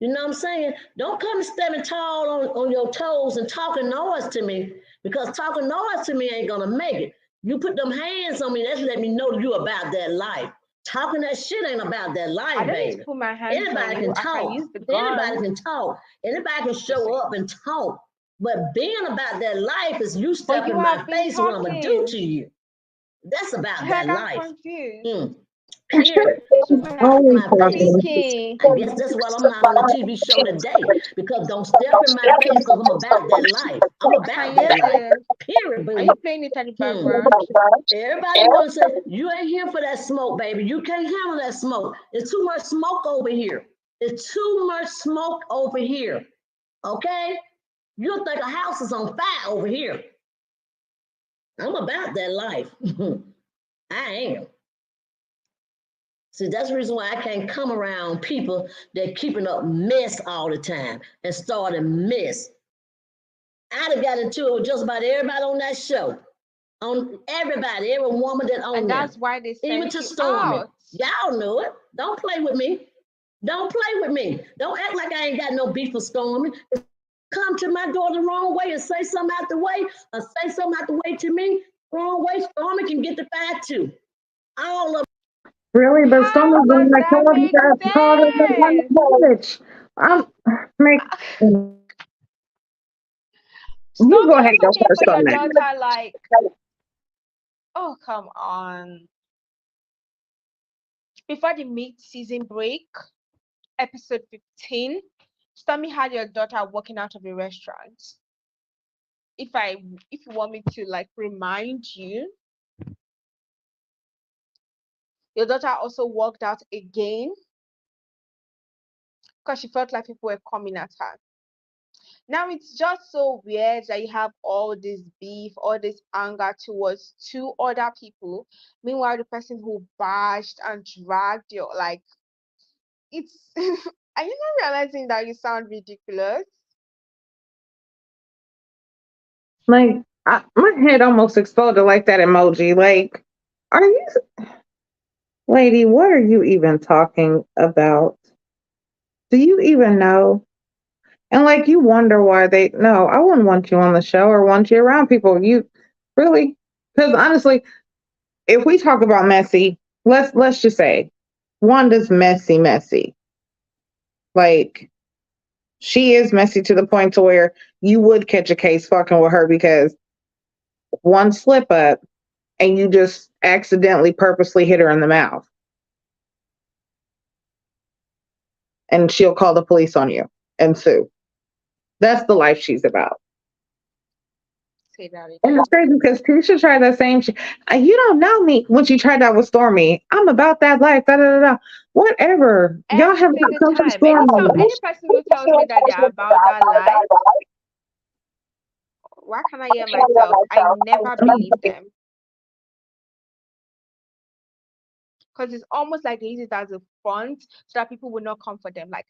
You know what I'm saying? Don't come standing tall on your toes and talking noise to me, because talking noise to me ain't gonna make it. You put them hands on me, that's let me know you about that life. Talking that shit ain't about that I life, don't need to baby. put my hands on Anybody you. can I can talk. use the Anybody gun. can talk. Anybody can show Listen. up and talk. But being about that life is you But step you in my have been face what I'm gonna do talking. to you. That's about Like that I'm life. confused. Period. Only My face. talking. Speaking. I guess that's why I'm not on the TV show today, because don't step in my face because I'm about that life. I'm I can about that use life. it. Period, Are you boo. playing it at the Hmm. background? Everybody want to say, you ain't here for that smoke, baby. You can't handle that smoke. There's too much smoke over here. There's too much smoke over here. Okay? You'll think a house is on fire over here. I'm about that life. I am. See, that's the reason why I can't come around people that keeping up mess all the time and starting mess. I'd have got into it with just about everybody on that show. On everybody, every woman that And owned that's them. why they Even sent to you Stormi. out. Y'all know it. Don't play with me. Don't play with me. Don't act like I ain't got no beef for Stormi. If you come to my door the wrong way and say something out the way, or say something out the way to me, wrong way, Stormi can get the fight too. All of Really, but some How of them does like that called you make guys called it sense? a bitch. I'm make you Stormi go ahead also and go came first for on your that. daughter like, oh, come on. Before the mid-season break, episode 15, Stormi had your daughter walking out of the restaurant. If you want me to like remind you, your daughter also walked out again because she felt like people were coming at her. Now it's just so weird that you have all this beef, all this anger towards two other people. Meanwhile, the person who bashed and dragged you, like, it's. Are you not realizing that you sound ridiculous? Like, my head almost exploded like that emoji. Like, are you, lady, what are you even talking about? Do you even know? And like, you wonder why they, no, I wouldn't want you on the show or want you around people. You really, because honestly, if we talk about messy, let's just say Wanda's messy. Like, she is messy to the point to where you would catch a case fucking with her because one slip up and you just accidentally purposely hit her in the mouth and she'll call the police on you and sue. That's the life she's about. Say that And again. it's crazy because Tisha tried that same shit. You don't know me when she tried that with Stormi. I'm about that life. Da da da da. Whatever. Y'all Every have not single come to time. Stormi. Any person who tells me that they're about that life, why can't I hear myself? I never believe them. Because it's almost like they use it as a front so that people will not come for them. Like,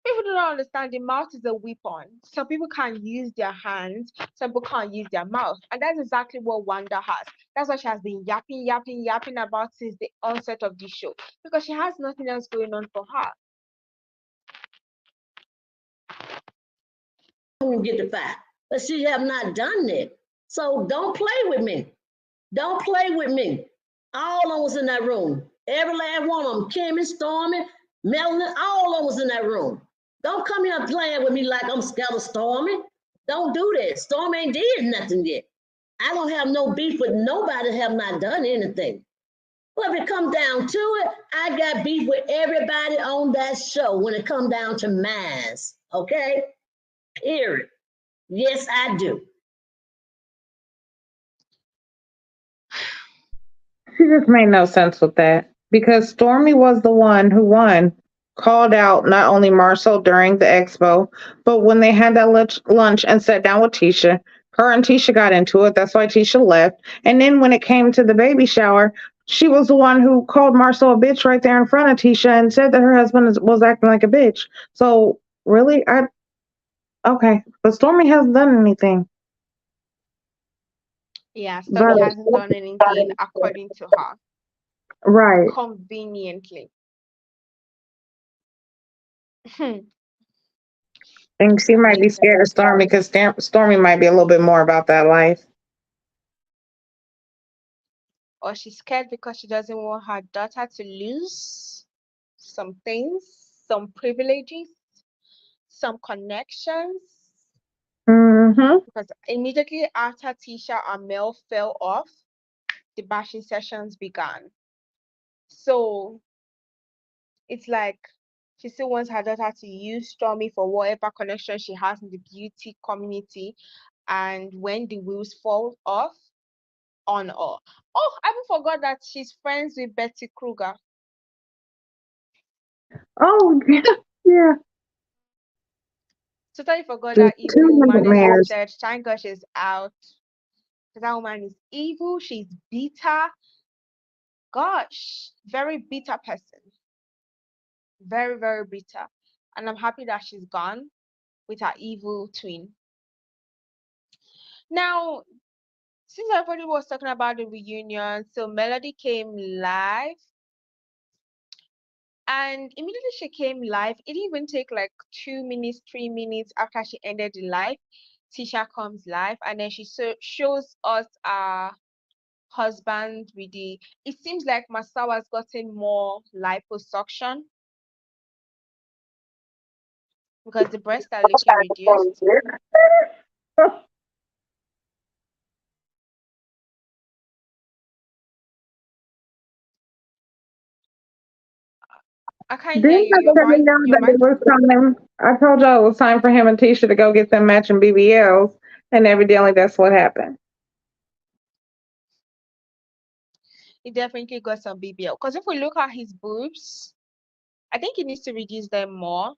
people do not understand the mouth is a weapon. Some people can't use their hands, some people can't use their mouth. And that's exactly what Wanda has. That's what she has been yapping about since the onset of this show. Because she has nothing else going on for her. Get the fight, but she have not done it. So don't play with me. Don't play with me. All of them was in that room. Every last one of them, Kimmy, Stormi, Melanie, all of them was in that room. Don't come here playing with me like I'm scared of Stormi. Don't do that. Stormi ain't did nothing yet. I don't have no beef with nobody, have not done anything. But if it come down to it, I got beef with everybody on that show when it come down to mines. Okay? Period. Yes, I do. She just made no sense with that because Stormy was the one who won, called out not only Marcel during the expo, but when they had that lunch and sat down with Tisha, her and Tisha got into it. That's why Tisha left. And then when it came to the baby shower, she was the one who called Marcel a bitch right there in front of Tisha and said that her husband was acting like a bitch. So really, okay, but Stormy hasn't done anything. Yeah, But Stormy hasn't done anything according to her. right. Conveniently. Think she might be scared of Stormy because Stormy might be a little bit more about that life. Or she's scared because she doesn't want her daughter to lose some things, some privileges, some connections. Mm-hmm. Because immediately after Tisha and Mel fell off, the bashing sessions began. So it's like she still wants her daughter to use Stormy for whatever connection she has in the beauty community. And when the wheels fall off, on her. Oh, I even forgot that she's friends with Betty Kruger. Oh yeah, yeah. Totally forgot The that evil woman 2 nightmares. existed. Thank God she's out. Because that woman is evil. She's bitter. Gosh, very bitter person. Very, very bitter. And I'm happy that she's gone with her evil twin. Now, since everybody was talking about the reunion, so Melody came live. And immediately she came live. It didn't even take like 2 minutes, 3 minutes after she ended the live. Tisha comes live and then she shows us husband with the, it seems like Marsau has gotten more liposuction because the breasts are looking reduced. I can't hear Didn't you. I Your tell mic, y'all your that mic. it was time? I told y'all it was time for him and Tisha to go get them matching BBLs, and evidently that's what happened. He definitely got some BBL. Because if we look at his boobs, I think he needs to reduce them more.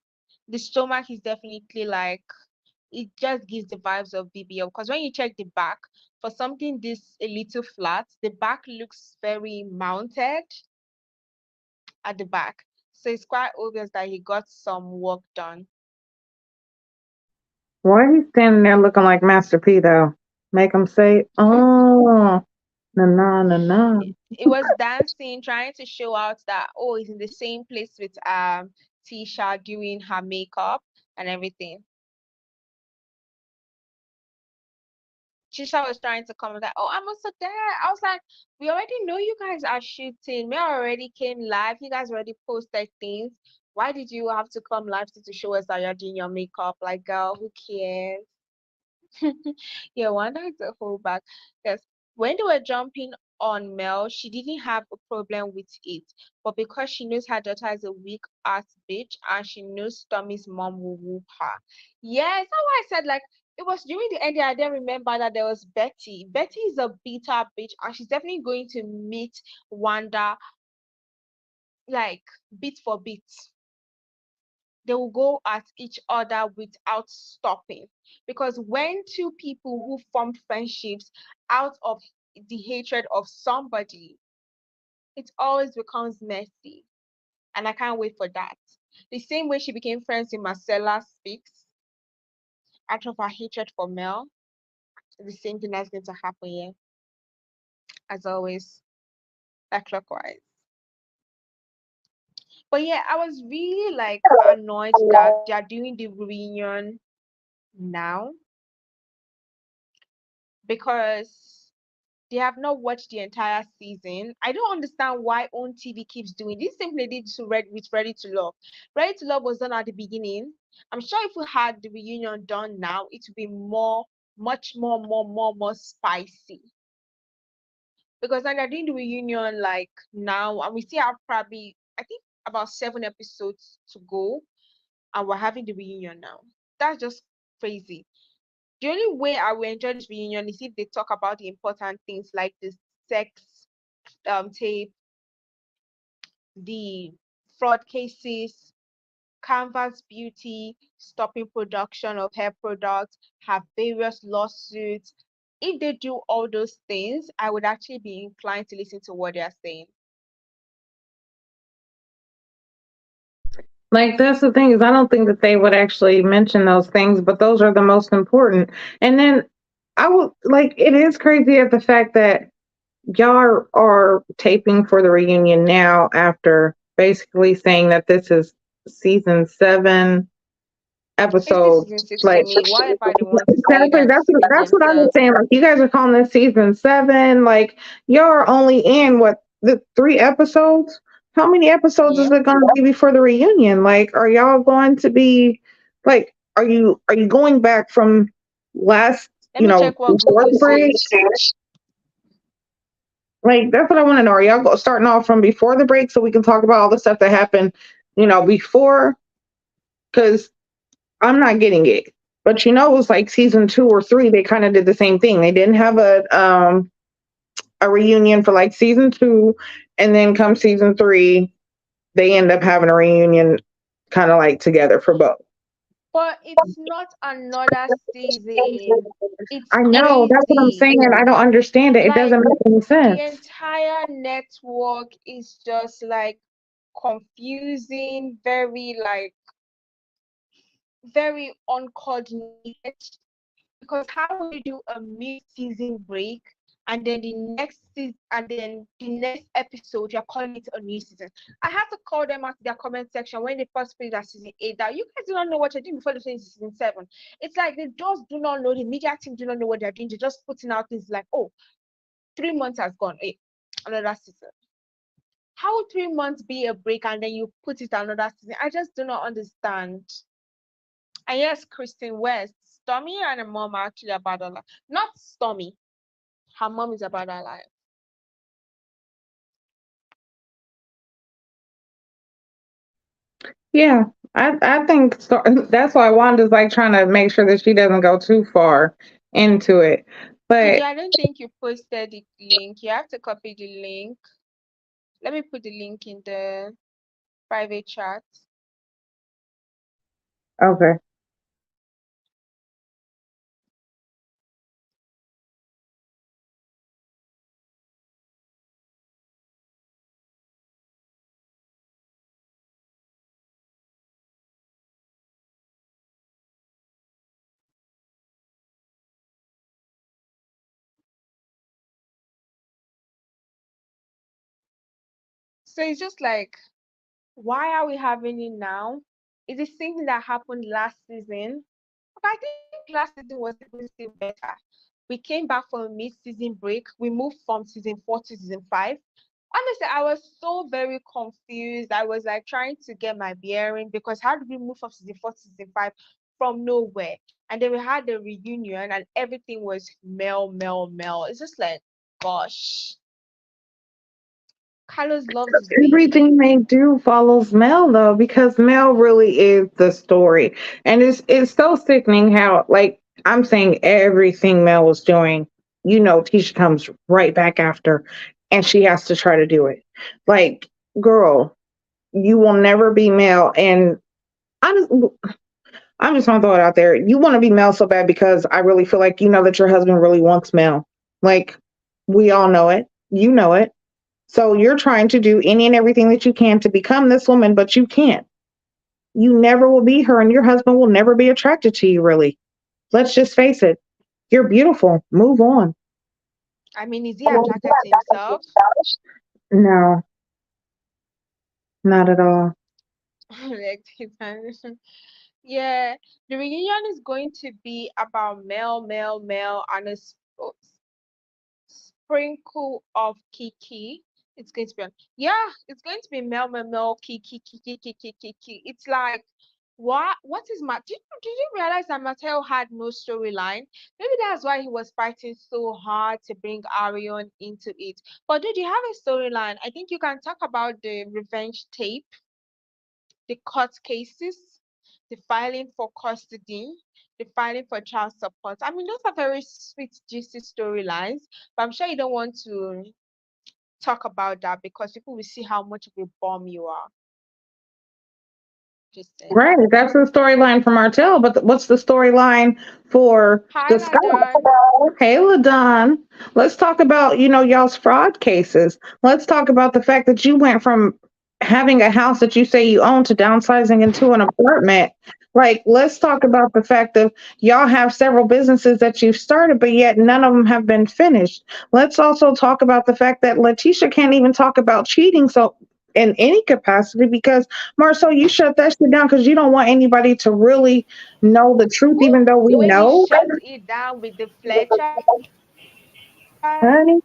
The stomach is definitely like it just gives the vibes of BBL. Because when you check the back, for something this a little flat, the back looks very mounted at the back. So it's quite obvious that he got some work done. Why he standing there looking like Master P though? Make him say, "Oh, na na na na." It was dancing, trying to show out that oh, he's in the same place with Tisha doing her makeup and everything. Tisha was trying to comment that, oh, I'm also there. I was like, we already know you guys are shooting. Me already came live. You guys already posted things. Why did you have to come live to show us that you're doing your makeup? Like, girl, who cares? Yeah, Wanda is a whole back. Yes, when they were jumping on Mel, she didn't have a problem with it. But because she knows her daughter is a weak ass bitch and she knows Stormi's mom will whoop her. Yeah, that's why I said like it was during the ending. I didn't remember that there was Betty. Betty is a bitter bitch and she's definitely going to meet Wanda like bit for bit. They will go at each other without stopping. Because when two people who formed friendships out of the hatred of somebody, it always becomes messy. And I can't wait for that. The same way she became friends with Marcella Speaks out of her hatred for Mel, the same thing that's going to happen here, as always, like clockwise. But yeah, I was really like annoyed that they're doing the reunion now because they have not watched the entire season. I don't understand why OWN TV keeps doing this. Simply did to Red with Ready to Love. Ready to Love was done at the beginning. I'm sure if we had the reunion done now, it would be much more spicy. Because then they're doing the reunion like now, and we still have probably I think about 7 episodes to go, and we're having the reunion now. That's just crazy. The only way I will enjoy this reunion is if they talk about the important things like the sex tape, the fraud cases, Canvas Beauty, stopping production of hair products, have various lawsuits. If they do all those things, I would actually be inclined to listen to what they're saying. Like that's the thing is, I don't think that they would actually mention those things, but those are the most important. And then I would like it is crazy at the fact that y'all are taping for the reunion now after basically saying that this is season 7 It's still episode season 6 to like me. Whatever they want to say, exactly they're deceiving that's what I was themselves. saying. Like you guys are calling this season 7. Like y'all are only in what the 3 episodes. How many episodes is Yep. it going to be before the reunion? Like, are y'all going to be like? Are you going back from last? Let me check what Before Google the break? says. Like that's what I want to know. Are y'all starting off from before the break so we can talk about all the stuff that happened? Before because I'm not getting it. But it was like season 2 or 3. They kind of did the same thing. They didn't have a reunion for like season 2, and then come season 3, they end up having a reunion, kind of like together for both. But it's not another season. It's I know that's what I'm crazy. saying. I don't understand it. It Like doesn't make any the sense. entire network is just like confusing, very uncoordinated. Because how will you do a mid-season break and then the next episode you're calling it a new season? I had to call them out their comment section when they first played that season 8 that you guys do not know what you're doing before they finish season 7. It's like they just do not know, the media team do not know what they're doing. They're just putting out things like, oh, 3 months has gone, hey, another season. How would 3 months be a break and then you put it another season? I just do not understand. And yes, Kristen West, Stormi and her mom are actually about her life. Not Stormi. Her mom is about her life. Yeah, I think so. That's why Wanda's like trying to make sure that she doesn't go too far into it. Didi, But I don't think you posted the link. You have to copy the link. Let me put the link in the private chat. okay. So it's just like, why are we having it now? It's the same thing that happened last season. But I think last season was even still better. We came back from a mid-season break. We moved from season 4 to season 5. Honestly, I was so very confused. I was like trying to get my bearing because how did we move from season 4 to season 5 from nowhere? And then we had the reunion and everything was Mel, Mel, Mel. It's just like, gosh, Carlos loves his baby. Everything they do follows Mel though, because Mel really is the story. And it's so sickening how, like, I'm saying everything Mel was doing, Tisha comes right back after and she has to try to do it. Like, girl, you will never be Mel. And I just I'm just gonna throw it out there. You want to be Mel so bad because I really feel like you know that your husband really wants Mel. Like, we all know it. You know it. So you're trying to do any and everything that you can to become this woman, but you can't. You never will be her, and your husband will never be attracted to you, really. Let's just face it. You're beautiful. Move on. I mean, is he attracted to himself? No, not at all. Like, yeah, the reunion is going to be about Mel, Mel, Mel, and a sprinkle of Kiki. It's going to be yeah, it's going to be Mel, Mel, Mel, Kiki, Kiki, Kiki, Kiki. It's like, what is did you realize that Mattel had no storyline? Maybe that's why he was fighting so hard to bring Arion into it. But did you have a storyline? I think you can talk about the revenge tape, the court cases, the filing for custody, the filing for child support. I mean, those are very sweet, juicy storylines, but I'm sure you don't want to talk about that because people will see how much of a bomb you are. Just saying. Right. That's the storyline for Martell, but what's the storyline for Hi, the Scott? Ladon. Hey, LaDon. Let's talk about, y'all's fraud cases. Let's talk about the fact that you went from having a house that you say you own to downsizing into an apartment. Like, let's talk about the fact that y'all have several businesses that you've started, but yet none of them have been finished. Let's also talk about the fact that Latisha can't even talk about cheating. So, in any capacity, because Marcel, you shut that shit down because you don't want anybody to really know the truth, Woo! even though we The way he know. shut it down with the Fletcher. Honey,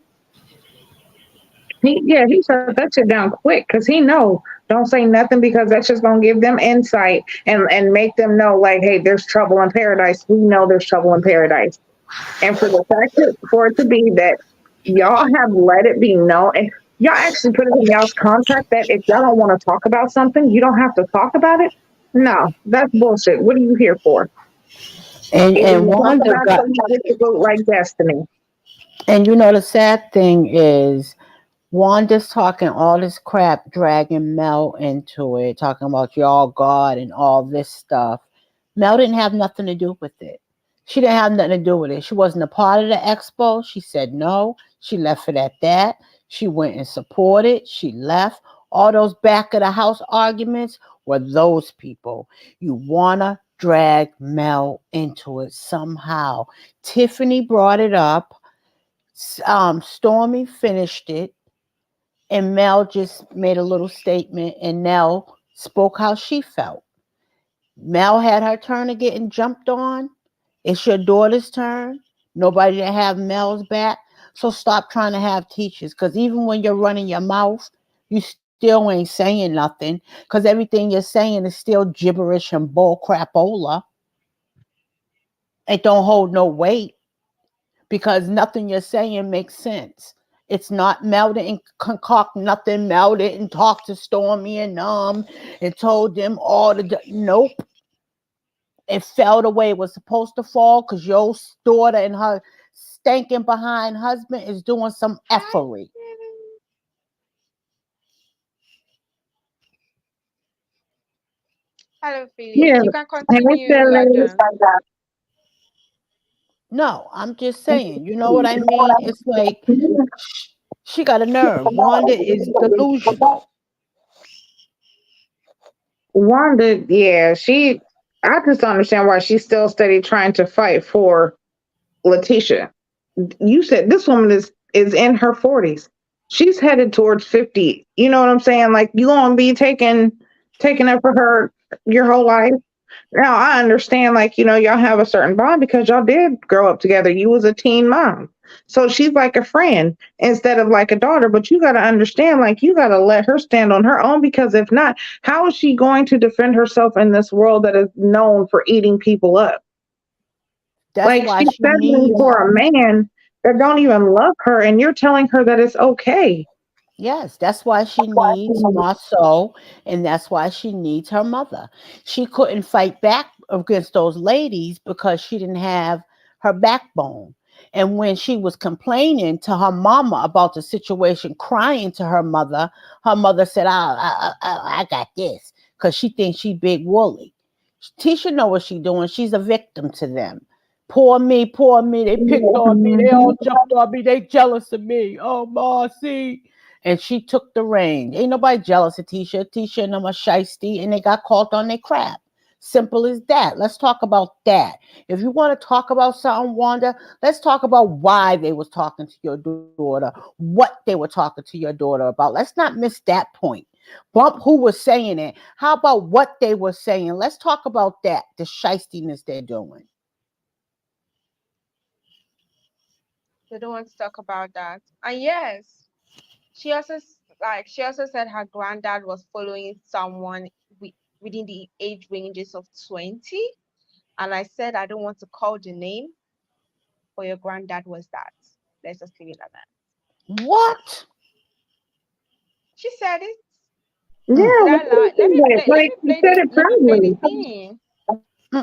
he shut that shit down quick because he know don't say nothing because that's just gonna give them insight and make them know like, hey, there's trouble in paradise. We know there's trouble in paradise, and for the fact that for it to be that y'all have let it be known and y'all actually put it in y'all's contract that if y'all don't want to talk about something, you don't have to talk about it. No, that's bullshit. What are you here for? Either And you talk Wanda about it got, or you get to go like Destiny. and the sad thing is Wanda's talking all this crap, dragging Mel into it, talking about y'all God and all this stuff. Mel didn't have nothing to do with it. She didn't have nothing to do with it. She wasn't a part of the expo. She said no. She left it at that. She went and supported. She left. All those back of the house arguments were those people. You wanna drag Mel into it somehow. Tiffany brought it up. Stormi finished it, and Mel just made a little statement, and Nell spoke how she felt. Mel had her turn of getting jumped on. It's your daughter's turn. Nobody to have Mel's back. So stop trying to have teachers, because even when you're running your mouth, you still ain't saying nothing, because everything you're saying is still gibberish and bull crapola. It don't hold no weight, because nothing you're saying makes sense. It's not Mel didn't concoct nothing. Mel didn't talk to Stormi and told them all the nope. It fell the way it was supposed to fall because your daughter and her stinking behind husband is doing some Hi, effery. Steven. Hello, Phillips. Yeah, You can and they continue, said ladies Ladon. like that. No, I'm just saying, you know what I mean? It's like she got a nerve. Wanda is delusional. Wanda, yeah, I just don't understand why she's still steady trying to fight for Latisha. You said this woman is in her 40s. she's headed towards 50. You know what I'm saying? Like you gonna be taking up for her your whole life. Now I understand, like, y'all have a certain bond because y'all did grow up together. You was a teen mom. So she's like a friend instead of like a daughter. But you gotta understand, like, you gotta let her stand on her own, because if not, how is she going to defend herself in this world that is known for eating people up? That's Like why she's she settling needs. for a man that don't even love her, and you're telling her that it's okay. Yes, that's why she needs Marceau, and that's why she needs her mother. She couldn't fight back against those ladies because she didn't have her backbone. And when she was complaining to her mama about the situation, crying to her mother said, I got this, because she thinks she big woolly. Tisha know what she's doing. She's a victim to them. Poor me, poor me. They picked on me. They all jumped on me. They jealous of me. Oh, Marcy. And she took the reins. Ain't nobody jealous of Tisha. Tisha and them are shiesty, and they got caught on their crap. Simple as that. Let's talk about that. If you want to talk about something, Wanda, let's talk about why they was talking to your daughter, what they were talking to your daughter about. Let's not miss that point. Bump who was saying it. How about what they were saying? Let's talk about that, the shystiness they're doing. They don't want to talk about that. And yes, she also said her granddad was following someone within the age ranges of 20. And I said I don't want to call the name, but your granddad was that. Let's just leave it at that. What? She said it. Mm, Did Yeah, I lie? Let like me you play said the it let me play the proudly. thing.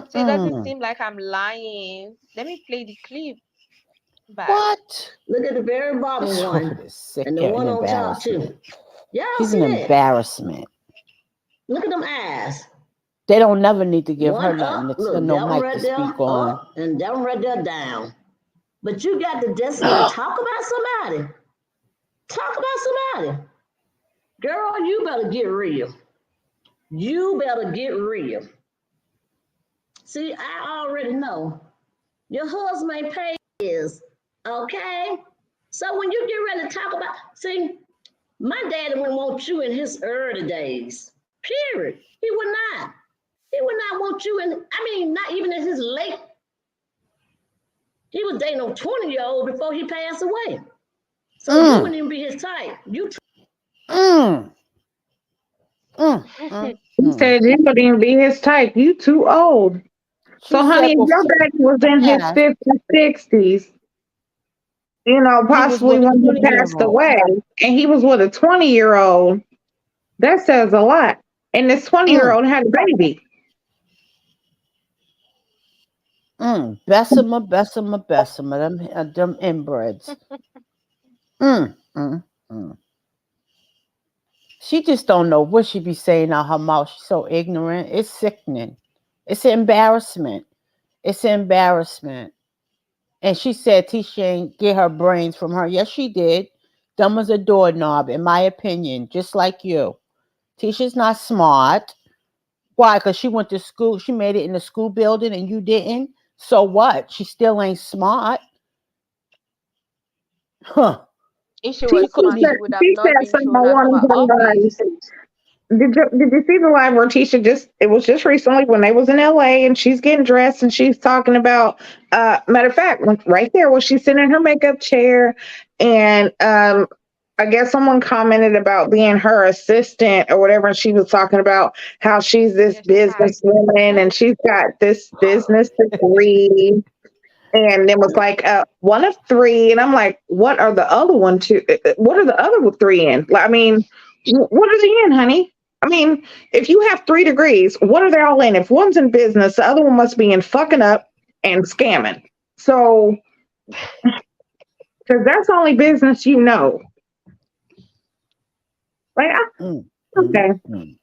So it doesn't mm-mm. seem like I'm lying. Let me play the clip back. What? Look at the very bottom This woman one is sick and the and one on top embarrassment. too. Y'all She's see an that? embarrassment. Look at them eyes. They don't never need to give her One nothing. up, It's look, no that one mic to right there speak on. up, and that one right there down. But you got the destiny to talk about somebody. Talk about somebody. Girl, you better get real. You better get real. See, I already know your husband ain't paid his, okay? So when you get ready to talk about, see, my daddy wouldn't want you in his early days. Period. He would not. He would not want you in, I mean, not even in his late. He was dating a 20-year-old before he passed away. So you wouldn't even be his type. You Mm, mm, mm, He mm. said you wouldn't even be his type. You too old. She So, said honey, if your before daddy was in his that 50s, 60s, he was possibly with a when he 20-year passed old. away, and he was with a 20-year-old, that says a lot. And this 20-year-old had a baby. Bessemer, Bessemer, Bessemer, them inbreds. Mm, mm, mm. She just don't know what she be saying out her mouth. She's so ignorant. It's sickening. It's an embarrassment. It's an embarrassment. And she said Tisha ain't get her brains from her. Yes, she did. Dumb as a doorknob, in my opinion, just like you. Tisha's not smart. Why? Because she went to school. She made it in the school building and you didn't. So what? She still ain't smart. Huh. If she She was She couldn't smart, even. she would have not said been something I thrown out of wanted her to office. did you see the live where Tisha it was just recently when they was in LA and she's getting dressed and she's talking about matter of fact, like right there where she's sitting in her makeup chair and I guess someone commented about being her assistant or whatever, and she was talking about how she's this Yeah, she typed. businesswoman and she's got this business degree, and it was like one of three, and I'm like, what are the other one two? What are the other three in? Like, I mean, what are they in, honey? I mean, if you have 3 degrees, what are they all in? If one's in business, the other one must be in fucking up and scamming. So, because that's the only business you know. Like, Mm, mm, okay, mm,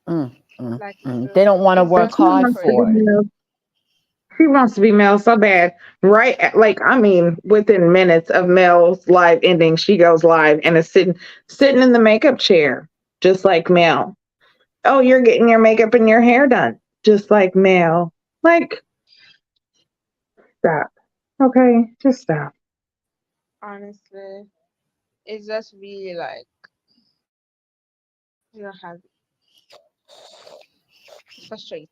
mm, mm, Like They don't want to it's but work just she hard wants to be different. for it. male. She wants to be male so bad, right? Like, I mean, within minutes of Mel's live ending, she goes live and is sitting in the makeup chair, just like Mel. Oh, you're getting your makeup and your hair done, just like Mel. Like, stop. Okay, just stop. Honestly, it's just really like you don't have it's frustrating.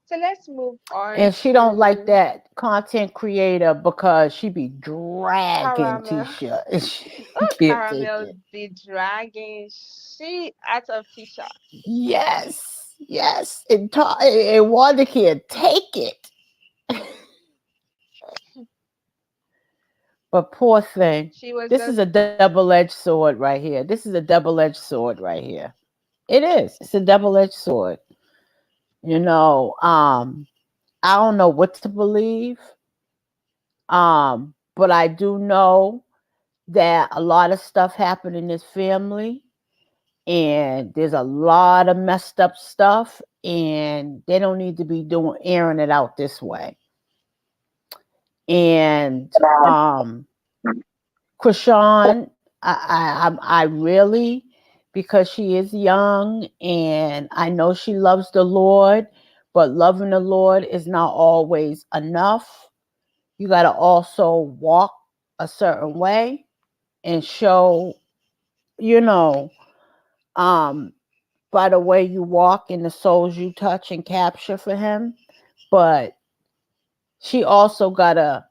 So let's move on And she don't like to that content creator because she be dragging Caramel. Tisha and she Oh, can't take Caramel it. the dragging shit out of Tisha. Yes, yes. And Wanda can't take it. But poor thing. She was This is just a double-edged sword right here. This is a double-edged sword right here. It is. It's a double-edged sword. You know, I don't know what to believe. But I do know that a lot of stuff happened in this family, and there's a lot of messed up stuff, and they don't need to be doing airing it out this way. And Chrisean, I really, because she is young and I know she loves the Lord, but loving the Lord is not always enough. You got to also walk a certain way and show, you know, um, by the way you walk and the souls you touch and capture for Him. But she also got to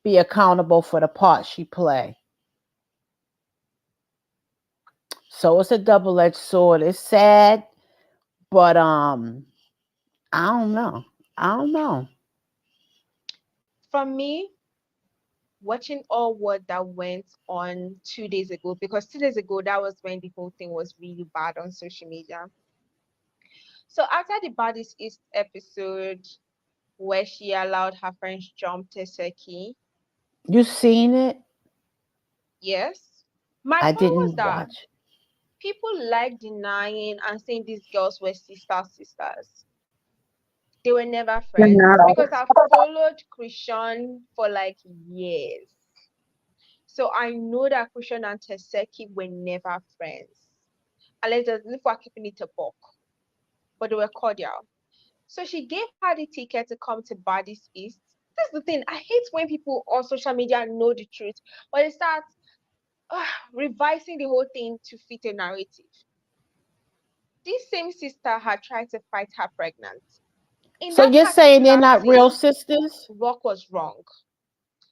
be accountable for the part she play. So it's a double-edged sword. It's sad, but I don't know. I don't know. for me watching all what that went on 2 days ago, because 2 days ago that was when the whole thing was really bad on social media. So after the Bodies East episode where she allowed her friends jump Tesehki, You seen it? yes, my I point was didn't that watch. people like denying and saying these girls were sisters. They were never friends because I followed Chrisean for like years. So I know that Chrisean and Tesehki were never friends. Unless if we're keeping it a book. But they were cordial. So she gave her the ticket to come to Bodies East. That's the thing. I hate when people on social media know the truth, but they start revising the whole thing to fit a narrative. This same sister had tried to fight her pregnant. In So that you're saying they're particular not real scene, sisters? Rock was wrong.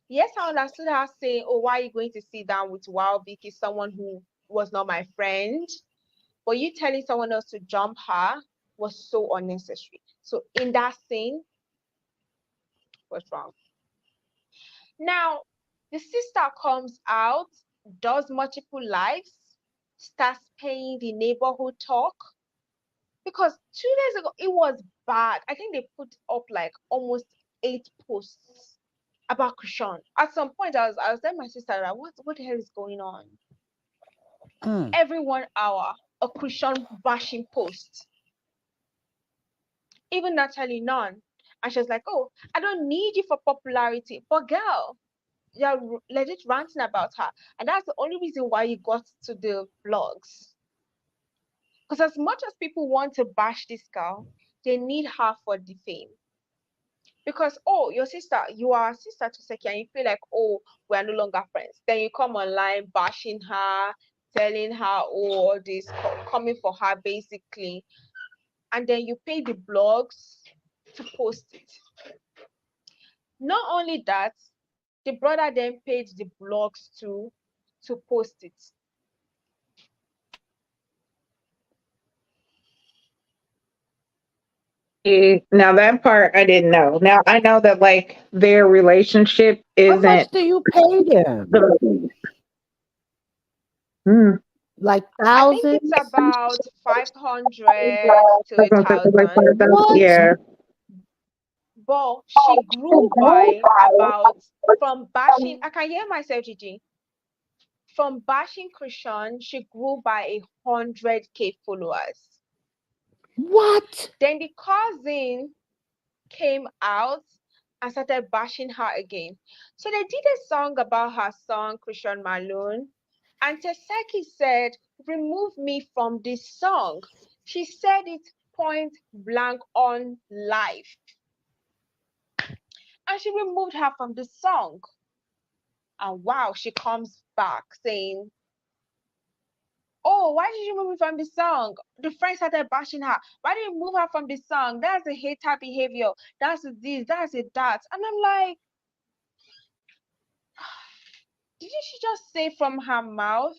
Yes, I understood her saying, "Oh, why are you going to sit down with Wild Vicky, someone who was not my friend?" But you telling someone else to jump her was so unnecessary. So in that scene, was wrong. Now, the sister comes out, does multiple lives, starts paying the neighborhood talk. Because 2 days ago, it was bad. I think they put up like almost 8 posts about Chrisean. At some point, I was telling my sister, like, what the hell is going on? Mm. Every 1 hour, a Chrisean bashing post. Even Natalie Nunn. And she was like, "Oh, I don't need you for popularity." But girl, you're legit ranting about her. And that's the only reason why you got to the blogs. Because as much as people want to bash this girl, they need her for the fame. Because, oh, your sister, you are a sister to Seki, and you feel like, oh, we are no longer friends. Then you come online bashing her, telling her, oh, all this, coming for her basically. And then you pay the blogs to post it. Not only that, the brother then paid the blogs to post it. Now that part I didn't know. Now I know that like their relationship How much isn't do you pay them? the. Hmm. Like I think it's thousands? about 500 to a thousand. What? Yeah. But she grew by about from bashing. I can hear myself, Gigi. From bashing Chrisean, she grew by 100K followers. What? Then the cousin came out and started bashing her again. So they did a song about her son, Christian Malone. And Tesehki said, "Remove me from this song." She said it point blank on live. And she removed her from the song. And wow, she comes back saying, oh, why did you move me from the song? The friends started bashing her. Why did you move her from the song? That's a hater behavior. That's a this, that's a that. And I'm like, didn't she just say from her mouth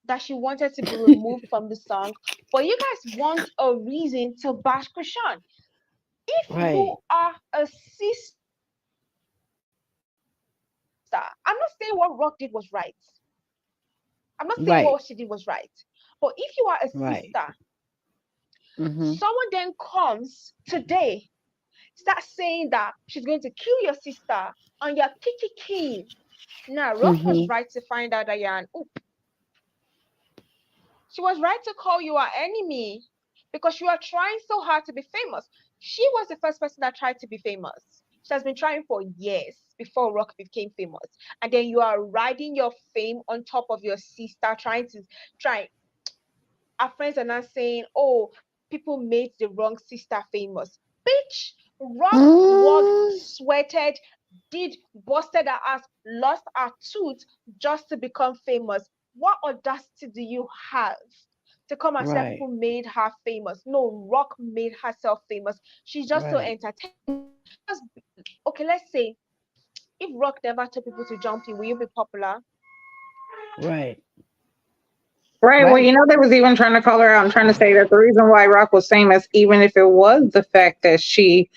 that she wanted to be removed from the song? But you guys want a reason to bash Chrisean. If Right. you are a sister, I'm not saying what Rock did was right. I'm not saying Right. what she did was right. But if you are a Right. sister, Mm-hmm. someone then comes today, start saying that she's going to kill your sister on your kiki. Now, Rock was Mm-hmm. right to find out that you're an oop. She was right to call you her enemy because you are trying so hard to be famous. She was the first person that tried to be famous. She has been trying for years before Rock became famous. And then you are riding your fame on top of your sister, try. Our friends are not saying, oh, people made the wrong sister famous. Bitch, Rock worked, Mm, sweated, did busted her ass, lost her tooth just to become famous. What audacity do you have to come and say right. people made her famous? No, Rock made herself famous. She's just so Right. entertaining. Okay, let's say if Rock never told people to jump you, will you be popular? Right. Right. Well, Right. they was even trying to call her out and trying to say that the reason why Rock was famous, even if it was the fact that she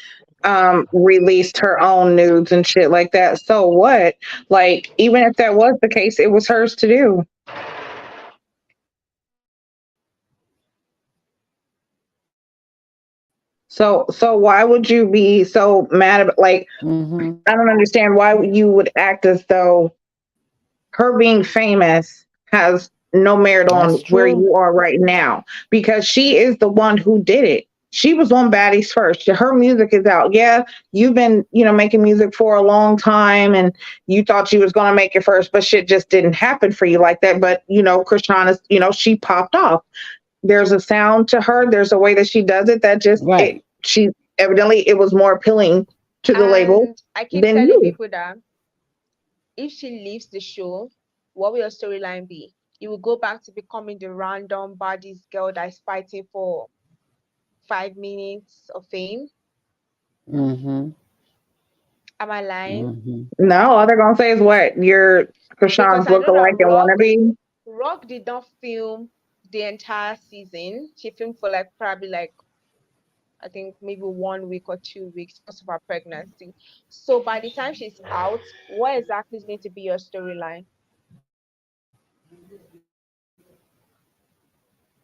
released her own nudes and shit like that. So what? Like, even if that was the case, it was hers to do. So why would you be so mad about, like, Mm-hmm. I don't understand why you would act as though her being famous has no merit on That's where true. you are right now, because she is the one who did it. She was on Baddies first. Her music is out. Yeah, you've been, making music for a long time and you thought you was going to make it first, but shit just didn't happen for you like that. But, Chrisean is, she popped off. There's a sound to her. There's a way that she does it that Right. she evidently it was more appealing to the label And I keep than telling you. people that if she leaves the show, what will your storyline be? You will go back to becoming the random bodies girl that is fighting for 5 minutes of fame. Mm-hmm. Am I lying? Mm-hmm. No, all they're gonna say is what you're Because Krishan's I know that lookalike and wannabe. Rock did not film the entire season. She filmed for like probably like I think maybe 1 week or 2 weeks because of her pregnancy. So by the time she's out, what exactly is going to be your storyline?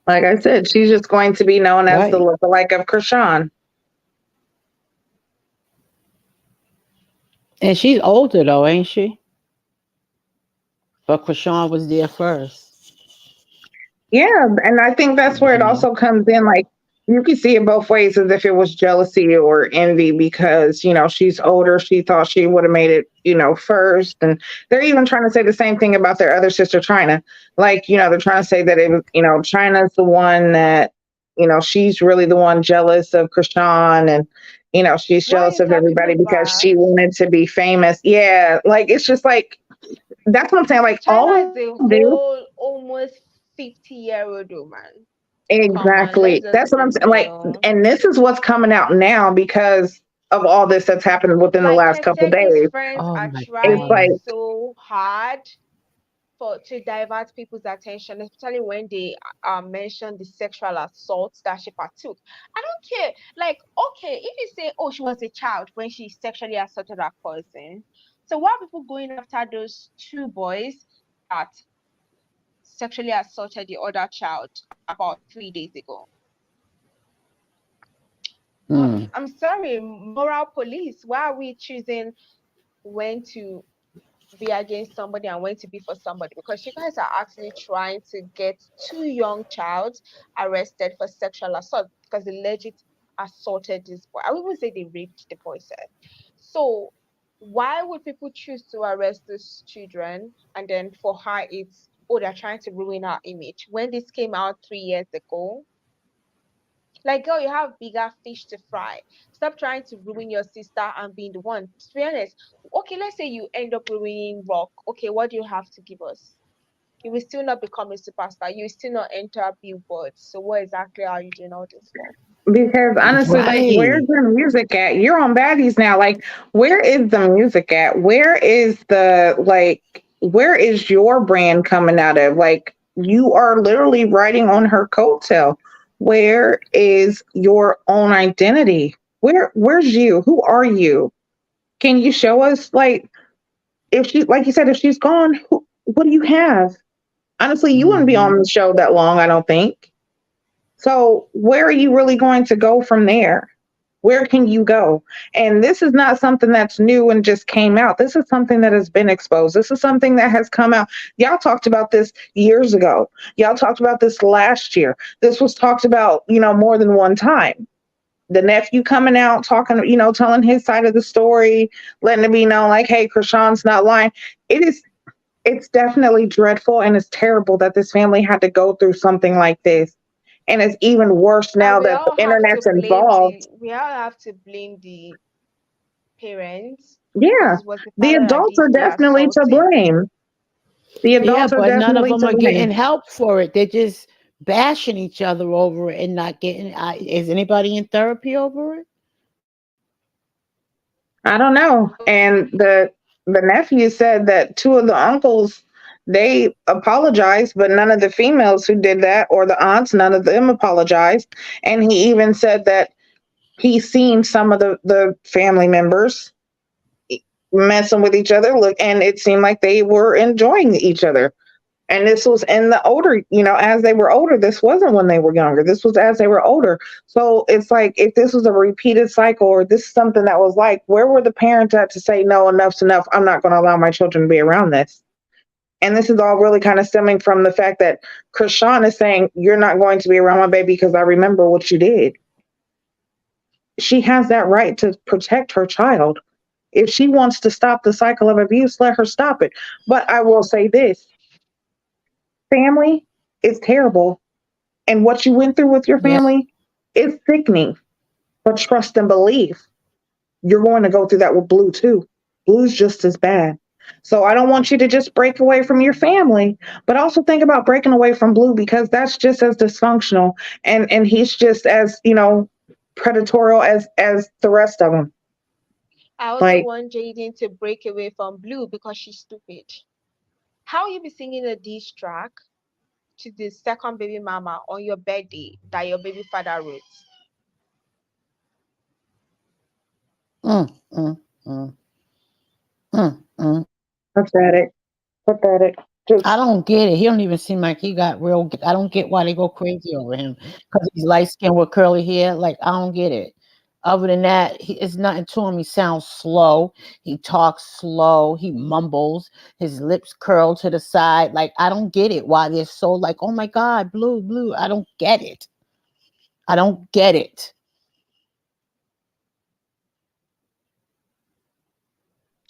Like I said, she's just going to be known as the Right. lookalike of Krishan. And she's older though, ain't she? But Krishan was there first. Yeah, and I think that's where it Mm-hmm. also comes in. Like, you can see it both ways, as if it was jealousy or envy, because she's older. She thought she would have made it, first, and they're even trying to say the same thing about their other sister, China. Like, they're trying to say that it was, China's the one that, she's really the one jealous of Krishan, and she's Why are jealous you of talking everybody because about? she wanted to be famous. Yeah, like it's just like that's what I'm saying. Like China all is a do whole almost 50-year-old woman. Come on, let's exactly. just That's what be I'm saying. Like, real. and this is what's coming out now because of all this that's happened within the Like last couple Teseki's days. friends Oh are my It's trying like God. so hard to divert people's attention, especially when they mention the sexual assault that she partook. I don't care. Like, okay, if you say, oh, she was a child when she sexually assaulted her cousin, so why are people going after those two boys that sexually assaulted the other child about 3 days ago? Mm. I'm sorry, moral police. Why are we choosing when to be against somebody and when to be for somebody? Because you guys are actually trying to get two young child arrested for sexual assault because they legit assaulted this boy. I wouldn't say they raped the boy, sir. So why would people choose to arrest these children and then for her it's, oh, they're trying to ruin our image? When this came out 3 years ago, Like, girl, you have bigger fish to fry. Stop trying to ruin your sister and being the one. To be honest, okay, let's say you end up ruining Rock. Okay, what do you have to give us? You will still not become a superstar. You will still not enter billboards. So what exactly are you doing all this for? Because honestly, like, where's Right. your music at? You're on Baddies now. Like, where is the music at? Where is where is your brand coming out of? Like, you are literally riding on her coattail. Where is your own identity? Where's you? Who are you? Can you show us, like, if she, like you said, if she's gone, what do you have? Honestly, you wouldn't be Hmm. on the show that long, I don't think. So, where are you really going to go from there? Where can you go? And this is not something that's new and just came out. This is something that has been exposed. This is something that has come out. Y'all talked about this years ago. Y'all talked about this last year. This was talked about, more than one time. The nephew coming out, talking, telling his side of the story, letting it be known, like, hey, Krishan's not lying. It's definitely dreadful and it's terrible that this family had to go through something like this. And it's even worse And now that the internet's involved. we all have to blame the parents because Yeah, it was the the father that adults did are the definitely to assaulting. blame. The Yeah, adults are but none of definitely them to are getting blame. help for it. They're just bashing each other over it and not getting. Is anybody in therapy over it? I don't know. And the nephew said that two of the uncles, they apologized, but none of the females who did that, or the aunts, none of them apologized. And he even said that he's seen some of the family members messing with each other, look, and it seemed like they were enjoying each other. And this was in the older, as they were older. This wasn't when they were younger. This was as they were older. So it's like, if this was a repeated cycle, or this is something that was like, where were the parents at to say, no, enough's enough? I'm not going to allow my children to be around this. And this is all really kind of stemming from the fact that Krishan is saying, you're not going to be around my baby because I remember what you did. She has that right to protect her child. If she wants to stop the cycle of abuse, let her stop it. But I will say this: family is terrible. And what you went through with your Yes. family is sickening. But trust and believe, you're going to go through that with Blue too. Blue's just as bad. So I don't want you to just break away from your family, but also think about breaking away from Blue, because that's just as dysfunctional, and he's just as, predatorial as the rest of them. I also Like, want Jaden to break away from Blue because she's stupid. How you be singing a diss track to the second baby mama on your birthday that your baby father wrote? Mm, mm, mm, mm. pathetic, pathetic. I Just, don't get it. He don't even seem like he got real. I don't get why they go crazy over him because he's light skinned with curly hair. Like I don't get it. Other than that, it's nothing to him. He sounds slow. He talks slow. He mumbles. His lips curl to the side. Like I don't get it. Why they're so like, oh my God, Blue, Blue. I don't get it. I don't get it.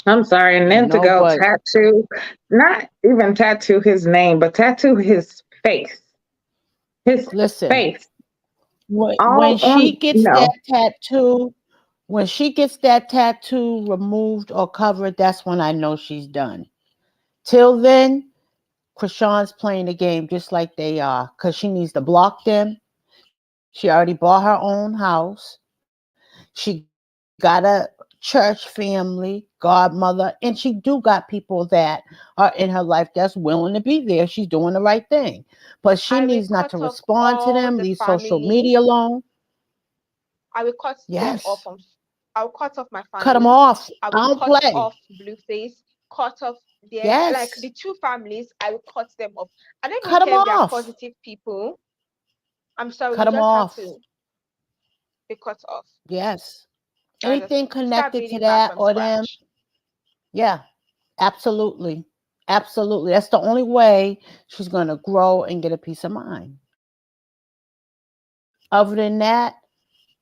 I'm sorry. And then to go But tattoo, not even tattoo his name, but tattoo his face. His listen, face. when All on, she gets that no. tattoo, when she gets that tattoo removed or covered, that's when I know she's done. Till then, Krishan's playing the game just like they are because she needs to block them. She already bought her own house. She got a church family, godmother, and she do got people that are in her life that's willing to be there. She's doing the right thing. But she needs I not to will cut off respond to them, leave all the social media family. alone. I will cut them Yes. off from. I will cut off my Cut them family. off. I I will don't cut play. off Blueface. Cut off like Yes. the two families. I will cut them off. I don't even Cut them care if they are off. positive people. I'm sorry, Cut you them just have off. to be cut off. Yes. And just Anything start connected to building back that from or them, scratch. yeah, absolutely. Absolutely. That's the only way she's going to grow and get a peace of mind. Other than that,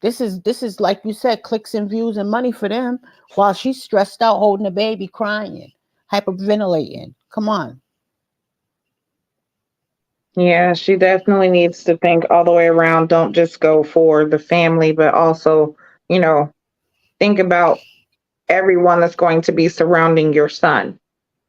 this is like you said, clicks and views and money for them while she's stressed out holding a baby, crying, hyperventilating. Come on. Yeah, she definitely needs to think all the way around. Don't just go for the family, but also, you know, think about everyone that's going to be surrounding your son.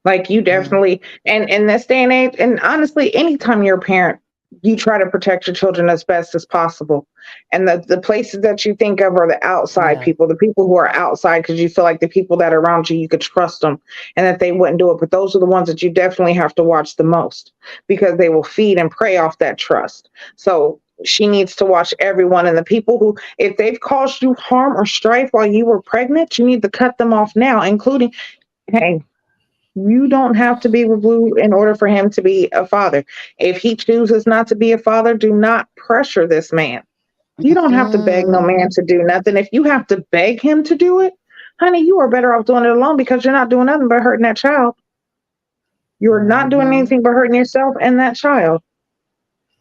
Like you Mm, definitely, and in this day and age, and honestly, anytime you're a parent, you try to protect your children as best as possible. And the places that you think of are the outside yeah. people, the people who are outside because you feel like the people that are around you, you could trust them and that they wouldn't do it. But those are the ones that you definitely have to watch the most because they will feed and prey off that trust. So she needs to watch everyone and the people who, if they've caused you harm or strife while you were pregnant, you need to cut them off now, including, hey, you don't have to be with Blue in order for him to be a father. If he chooses not to be a father, do not pressure this man. You don't have to beg no man Mm, to do nothing. If you have to beg him to do it, honey, you are better off doing it alone because you're not doing nothing but hurting that child. You're not doing mm-hmm. anything but hurting yourself and that child.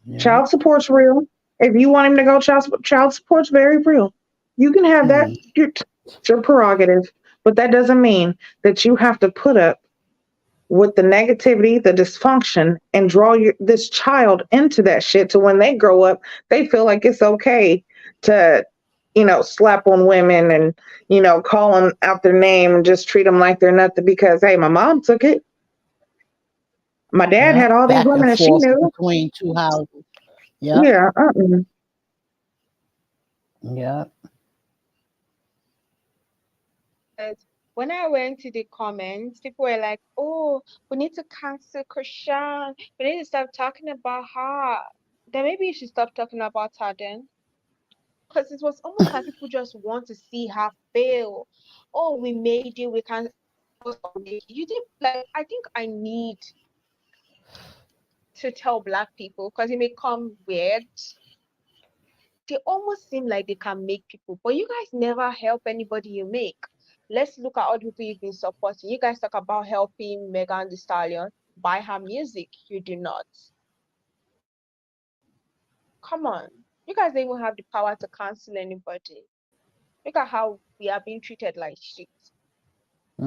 Yeah. Child support's real. If you want him to go, child support's very real. You can have that. Mm, It's your prerogative. But that doesn't mean that you have to put up with the negativity, the dysfunction, and draw this child into that shit. So when they grow up, they feel like it's okay to, slap on women and, call them out their name and just treat them like they're nothing because, hey, my mom took it. My dad yeah. had all these Back women and and she forth knew. between two houses. Yep. Yeah. Yep. But when I went to the comments, people were like, "Oh, we need to cancel Chrisean. We need to stop talking about her. Then maybe you should stop talking about her then." Because it was almost like people just want to see her fail. Oh, we made you. We can post or make you. You did like. I think I need to tell Black people because it may come weird. They almost seem like they can make people, but you guys never help anybody you make. Let's look at all the people you've been supporting. You guys talk about helping Megan Thee Stallion buy her music. You do not. Come on. You guys don't even have the power to cancel anybody. Look at how we are being treated like shit.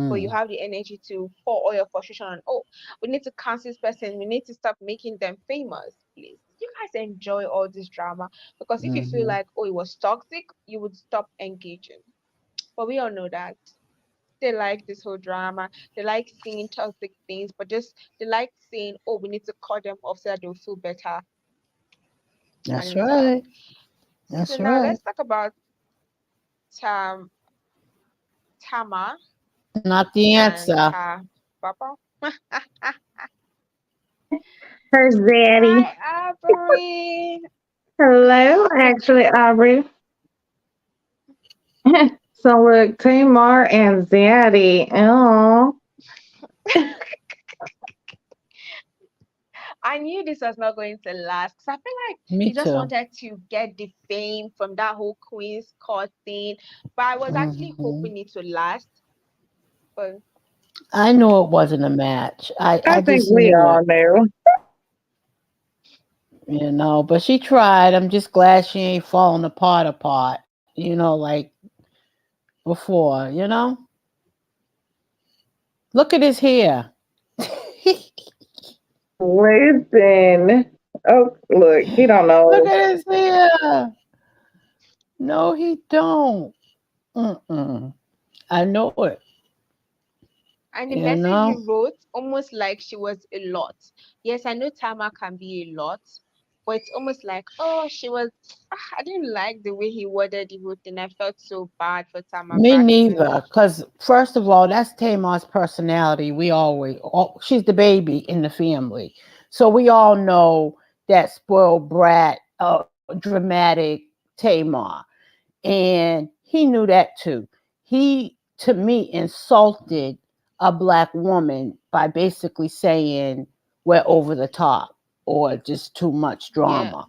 But you Mm, have the energy to pour all your frustration on, oh, we need to cancel this person. We need to stop making them famous. Please. You guys enjoy all this drama because if you feel mm-hmm. like, oh, it was toxic, you would stop engaging. But we all know that they like this whole drama. They like seeing toxic things, but just they like saying, "Oh, we need to cut them off so that they'll feel better," That's and stuff. right. So That's now right. let's talk about Tamar Not the and answer. her papa. Her daddy. Hi, Aubrey. Hello, actually, Aubrey. So look, Tamar and Zaddy. Oh, I knew this was not going to last because I feel like Me you just too. wanted to get the fame from that whole Queen's Court thing. But I was actually Hmm. hoping it to last. But I knew it wasn't a match. I I think just we knew all it, knew. but she tried. I'm just glad she ain't falling apart, like before. Look at his hair. Listen. Oh, look, he don't Look know. at his hair. No, he don't. Mm-mm. I know it. and the You message know, you wrote almost like she was a lot. Yes, I know Tama can be a lot, but it's almost like, oh, she was. I didn't like the way he worded the whole thing. I felt so bad for Tamar me Braxton. neither. Because first of all, that's Tamar's personality. She's the baby in the family, so we all know that spoiled brat, dramatic Tamar, and he knew that too. He, to me, insulted a Black woman by basically saying we're over the top or just too much Yeah, drama.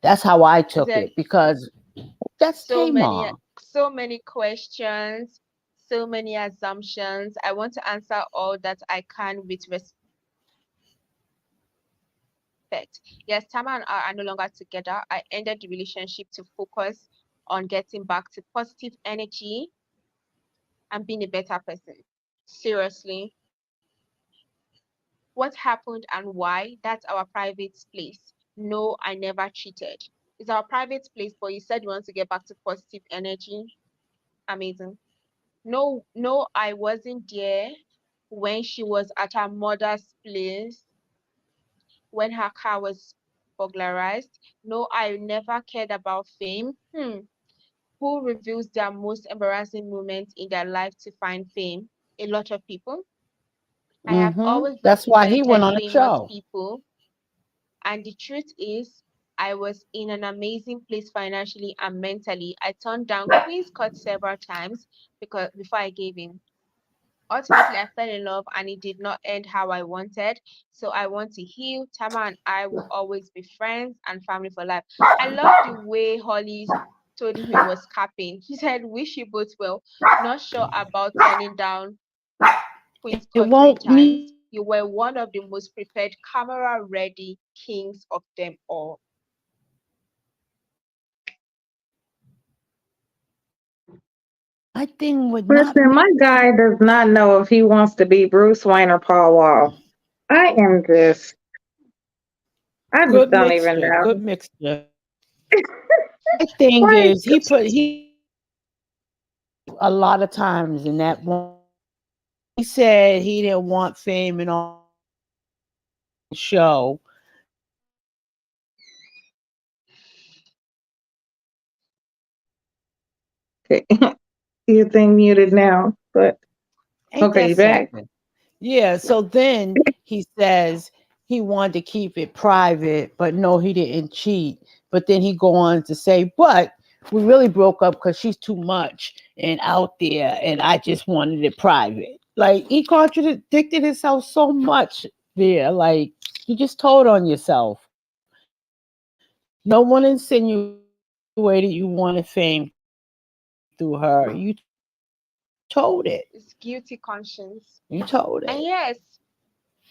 That's how I he took said it because that's so many, Tamar. so many questions, so many assumptions. I want to answer all that I can with respect. Yes, Tama and I are no longer together. I ended the relationship to focus on getting back to positive energy and being a better person. Seriously, What happened and why, that's our private place. No, I never cheated. It's our private place, but you said you want to get back to positive energy. Amazing. No, no, I wasn't there when she was at her mother's place when her car was burglarized. No, I never cared about fame. Who reveals their most embarrassing moments in their life to find fame? A lot of people. I have always That's why he went documented on a famous show. people, and the truth is, I was in an amazing place financially and mentally. I turned down Queen's Court several times because before I gave in. Ultimately, I fell in love and it did not end how I wanted. So I want to heal. Tamar and I will always be friends and family for life. I love the way Holly told him he was capping. He said, wish you both well. Not sure about turning down Queen's It Court three won't times. mean You were one of the most prepared, camera ready kings of them all. my thing would not Listen, mean my guy does not know if he wants to be Bruce Wayne or Paul Wall. I just good don't even mixture. know. Good mixture. My thing Like, is he a lot of times in that one he said he didn't want fame and all show. your thing muted now, but Ain't okay, that you back? something? Yeah, so then he says he wanted to keep it private, but no, he didn't cheat. But then he go on to say, but we really broke up because she's too much and out there, and I just wanted it private. Like he contradicted himself so much there. Like you just told on yourself. No one insinuated you wanted fame through her. You told it. It's guilty You conscience. told it. And yes,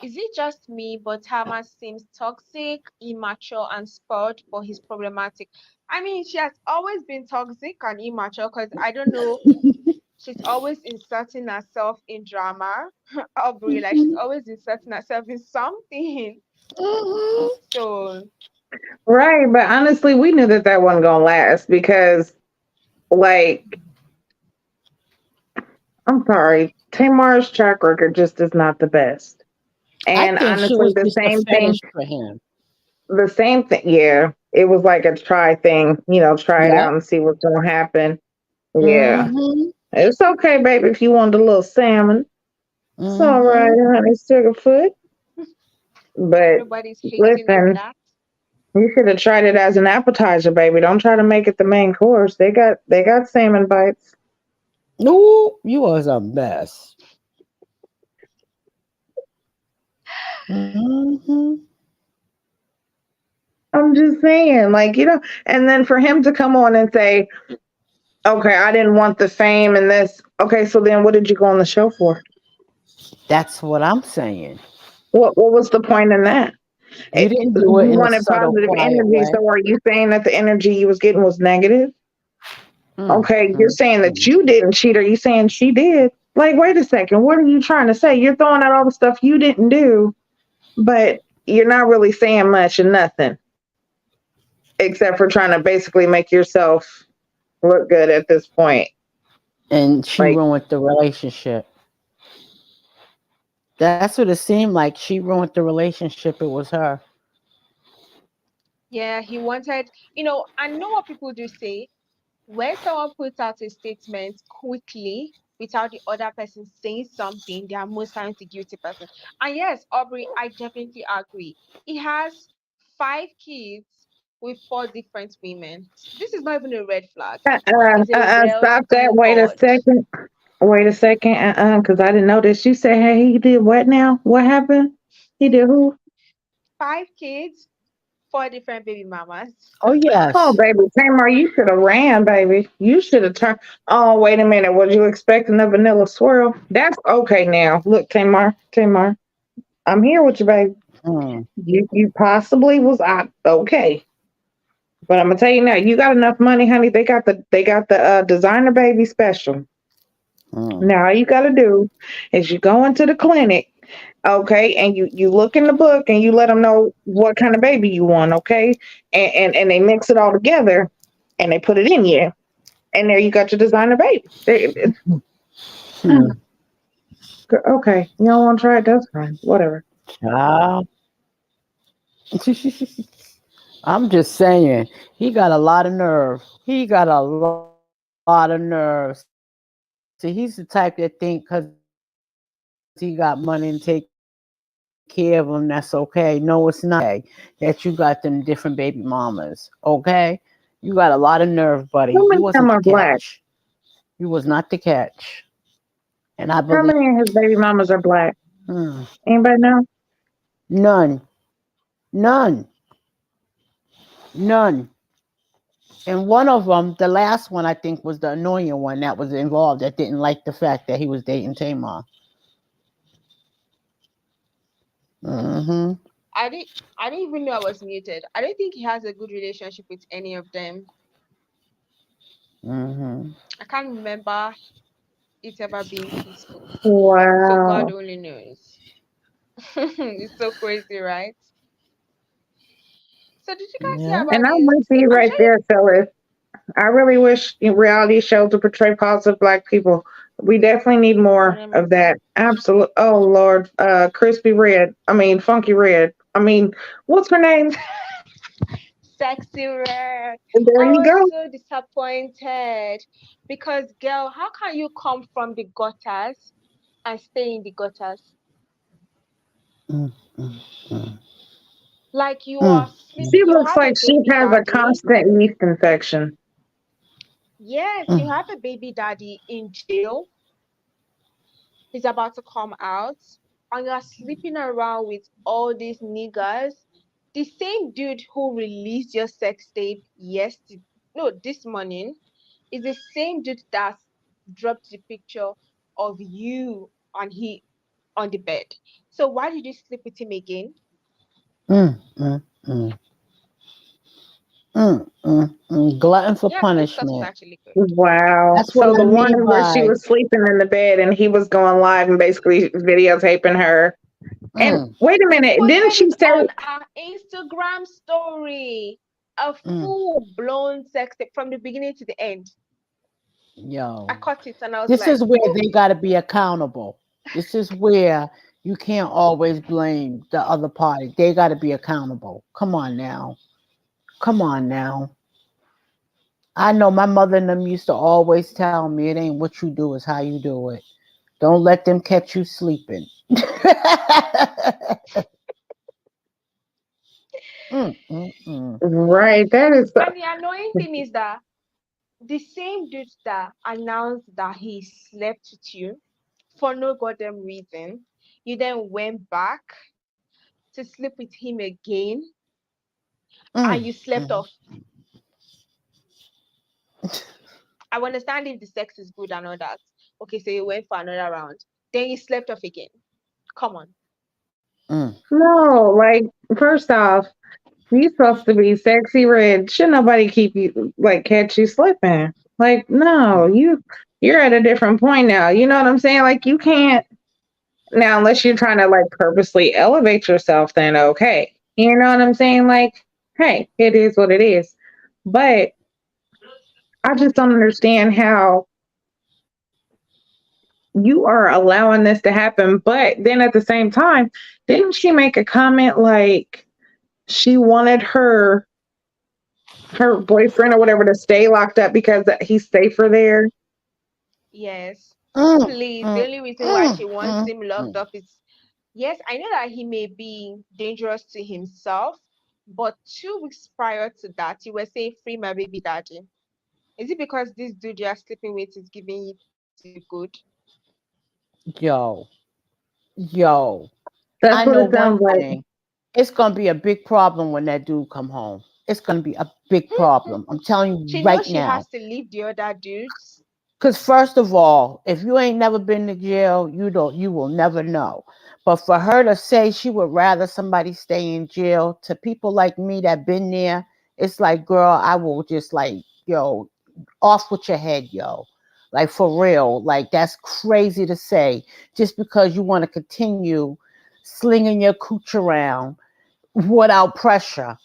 is it just me, but Tama seems toxic, immature, and spoiled, but he's problematic? I mean, she has always been toxic and immature because I don't know, she's always inserting herself in drama. Aubrey, like she's always inserting herself in something. Mhm. So, Right, but honestly, we knew that that wasn't gonna last because, like, I'm sorry, Tamar's track record just is not the best. I And think she honestly, was just a fetish for him. the same thing, yeah, it was like a try thing, try it Yep. out and see what's gonna happen. Yeah, Mm-hmm. it's okay, baby, if you want a little salmon. It's all right, Mm-hmm. honey, Sugarfoot. But nobody's hating on listen, that. you should have tried it as an appetizer, baby. Don't try to make it the main course. They got salmon bites. Ooh, you was a mess. Mm-hmm. I'm just saying, and then for him to come on and say, okay, I didn't want the fame and this. Okay, so then what did you go on the show for? That's what I'm saying. What was the point in that? You didn't do it You in a wanted subtle, positive quiet energy, way. so are you saying that the energy you was getting was negative? Mm, Okay, you're mm, saying that mm. you didn't cheat, or you saying she did? Like, wait a second, what are you trying to say? You're throwing out all the stuff you didn't do, but you're not really saying much and nothing, except for trying to basically make yourself look good at this point. And she Like, ruined the relationship. That's what it seemed like. She ruined the relationship. It was her. Yeah, he wanted, I know what people do say. When someone puts out a statement quickly without the other person saying something, they are most times the guilty person. And yes, Aubrey, I definitely agree. He has 5 kids with 4 different women. This is not even a red flag. It's a red stop that. Wait a flag. second. Wait a second. Because I didn't know this. You said, hey, he did what now? What happened? He did who? 5 kids, 4 different baby mamas. Oh Oh, yes. baby, Tamar, you should have ran, baby. You should have turned. Oh, wait a minute. Was you expecting a vanilla swirl? That's okay now. Look, Tamar, I'm here with you, baby. Mm, You possibly was okay, but I'm gonna tell you now. You got enough money, honey. They got the designer baby special. mm. Now all you got to do is you go into the clinic Okay, and you look in the book and you let them know what kind of baby you want. Okay, and they mix it all together and they put it in you, and there you got your designer baby. Hmm. Okay, you don't want to try it? That's fine. Whatever. Child. I'm just saying, he got a lot of nerve. He got a lot of nerve. See, he's the type that think because he got money and take care of him, that's okay. No, it's not okay that you got them different baby mamas. Okay, you got a lot of nerve, buddy. You wasn't the catch. You was not the How many catch, of them are black? and I believe. How many of his baby mamas are black? Hmm, Anybody know? none, none, none. And one of them, the last one, I think, was the annoying one that was involved that didn't like the fact that he was dating Tamar. Hmm. I didn't I didn't even know I was muted. I don't think he has a good relationship with any of them. Hmm. I can't remember it ever being peaceful. So God Wow. only knows. It's so crazy, right? So did you guys hear Yeah. about And I'm this? with you I'm right sure you there, Phyllis. I really wish reality shows to portray positive black people. We definitely need more of honestly. that. Absolute. Oh Lord, crispy red. I mean, funky red. I mean, what's her name? Sexy red. There I you was go. so disappointed because girl, how can you come from the gutters and stay in the gutters? Mm, mm, mm, Like you are mm, sleeping, She you looks have a like she baby has a daddy. constant yeast infection. Yes, you mm. have a baby daddy in jail. He's about to come out, and you're sleeping around with all these niggas. The same dude who released your sex tape yesterday, no, this morning, is the same dude that dropped the picture of you and he on the bed. So why did you sleep with him again? Mm, mm, mm, Glutton for Yeah, this stuff is punishment. actually good. Wow. That's what So I the one mean where she by was sleeping in the bed and he was going live and basically videotaping her. And mm, wait a He minute, didn't posted she it say? on our Instagram story. A mm. full blown sex tape from the beginning to the end. I Yo. caught it and I was This like, is where ooh, they got to be accountable. This is where you can't always blame the other party. They got to be accountable. Come on now. Come on now. I know my mother and them used to always tell me it ain't what you do, it's how you do it. Don't let them catch you sleeping. Mm, mm, mm. Right, that is and the annoying thing is that the same dude that announced that he slept with you for no goddamn reason, you then went back to sleep with him again and Mm, you slept mm. off. I understand if the sex is good and all that. Okay, so you went for another round. Then you slept off again. Come on. Mm. no, like first off, you supposed to be sexy red. Should nobody keep you like catch you slipping? Like, no, you're at a different point now. You know what I'm saying? Like you can't now unless you're trying to like purposely elevate yourself, then okay. You know what I'm saying? Like, hey, it is what it is. But I just don't understand how you are allowing this to happen. But then at the same time, didn't she make a comment like she wanted her boyfriend or whatever to stay locked up because he's safer there? Yes. Mm, Please. The mm, only reason why mm, she wants mm, him locked mm. up is yes, I know that he may be dangerous to himself, but 2 weeks prior to that, you were saying free my baby daddy. Is it because this dude you're sleeping with is giving you the good? Yo, yo. That's I what know it one sounds like. thing. It's gonna be a big problem when that dude come home. It's gonna be a big problem. I'm telling you She right knows she now. has to leave the other dudes. Cause first of all, if you ain't never been to jail, you will never know. But for her to say she would rather somebody stay in jail to people like me that been there, it's like, girl, I will just like, yo, off with your head, yo. Like for real. Like that's crazy to say just because you want to continue slinging your cooch around without pressure.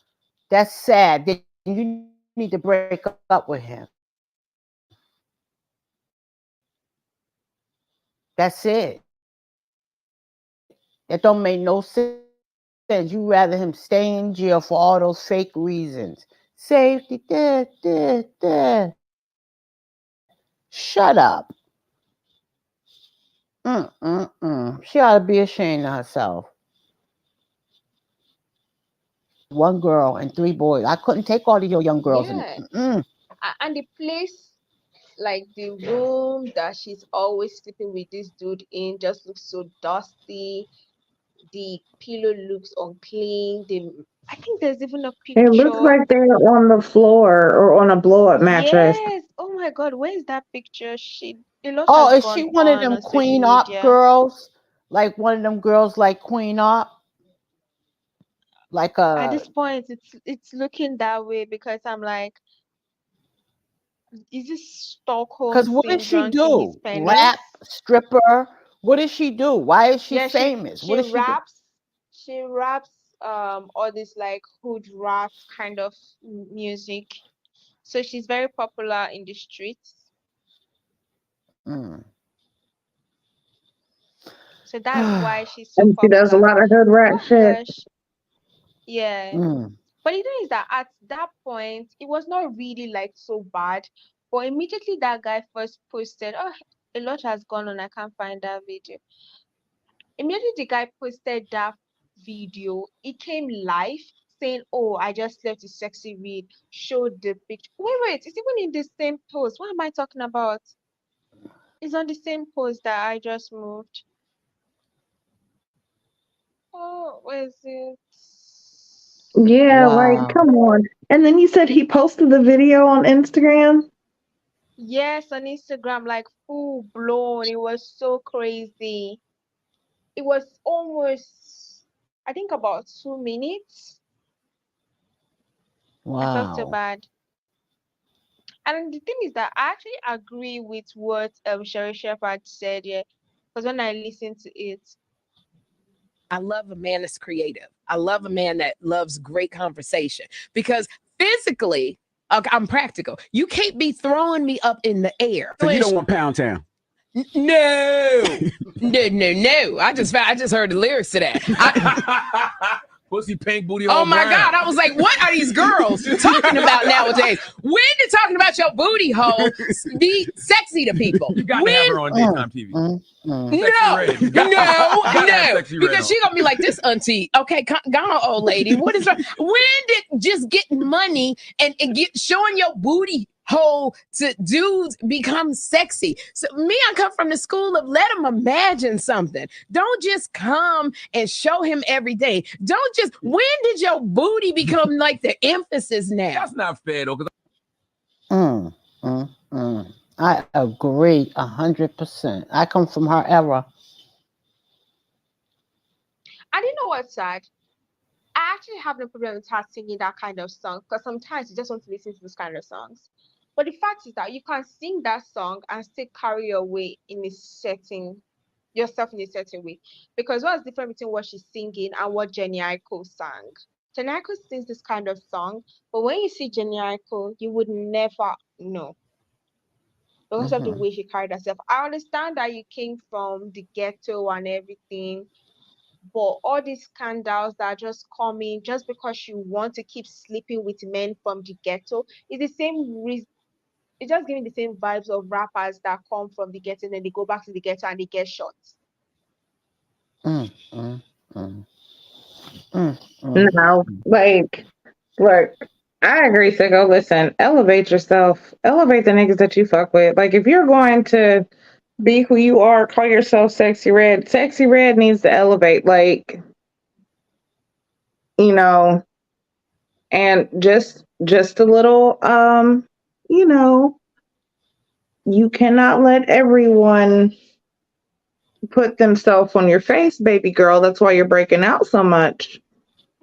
That's sad. Then you need to break up with him. That's it. That don't make no sense. You rather him stay in jail for all those fake reasons. Safety, shut up. She ought to be ashamed of herself. One girl and three boys. I couldn't take all of your young girls and Yeah. And the place, like the room that she's always sleeping with this dude in, just looks so dusty. The pillow looks unclean. I think there's even a It looks picture. like they're on the floor or on a blow up mattress. Yes. Oh my God, where is that picture? A lot oh, has is she gone one of on them social Queen Op media. girls? Like one of them girls like Queen Op? Like At a this point, it's looking that way because I'm like, is this Stockholm Cause what does she syndrome to his do? Rap, penis? stripper. What does she do? Why is she Yeah, famous? What she does she do? raps all this like hood rat kind of music. So she's very popular in the streets. Mm. So that's why she's so And she does a popular. lot of hood rat Oh shit. gosh. Yeah. mm. But the thing is that at that point, it was not really like so bad. But immediately that guy first posted, oh, a lot has gone on. I can't find that video. Immediately the guy posted that video, it came live saying, oh, I just left a sexy read, showed the picture. Wait, it's even in the same post. What am I talking about? It's on the same post that I just moved. Oh, where is it? Yeah, like, Wow. come on. And then you said he posted the video on Instagram? Yes, on Instagram, like full blown. It was so crazy. It was almost, I think, about 2 minutes. I felt so Wow. bad. And the thing is that I actually agree with what Sherry Shepherd said here, because when I listened to it, I love a man that's creative. I love a man that loves great conversation because physically, I'm practical. You can't be throwing me up in the air. So you don't want Pound Town? No, no. I just heard the lyrics to that. Pussy pink booty Oh hole my brown. God. I was like, what are these girls talking about nowadays? When did talking about your booty hole be sexy to people? You got to When have her on daytime TV. No, Red. You got- no, gotta have no. Sexy Red Because she gonna be like this, auntie. Okay, gone, old lady. What is wrong? When did just getting money and showing your booty hole to dudes become sexy? So me, I come from the school of let him imagine something. Don't just come and show him every day. Don't just. When did your booty become like the emphasis now? That's not fair though. Mm, I agree 100%. I come from her era. I didn't know what's sad. I actually have no problem with her singing that kind of song because sometimes you just want to listen to those kind of songs. But the fact is that you can sing that song and still carry your way in a certain yourself in a certain way. Because what's different between what she's singing and what Jenny Aiko sang? Jenny Aiko sings this kind of song, but when you see Jenny Aiko, you would never know because of the way she carried herself. I understand that you came from the ghetto and everything, but all these scandals that are just coming just because you want to keep sleeping with men from the ghetto is the same reason. It's just giving the same vibes of rappers that come from the ghetto and then they go back to the ghetto and they get shot. Mm, mm, mm, mm, No, like, look, I agree, Sicko. Listen, elevate yourself. Elevate the niggas that you fuck with. Like, if you're going to be who you are, call yourself Sexy Red. Sexy Red needs to elevate. Like, you know, and just a little, you know, you cannot let everyone put themselves on your face, baby girl. That's why you're breaking out so much.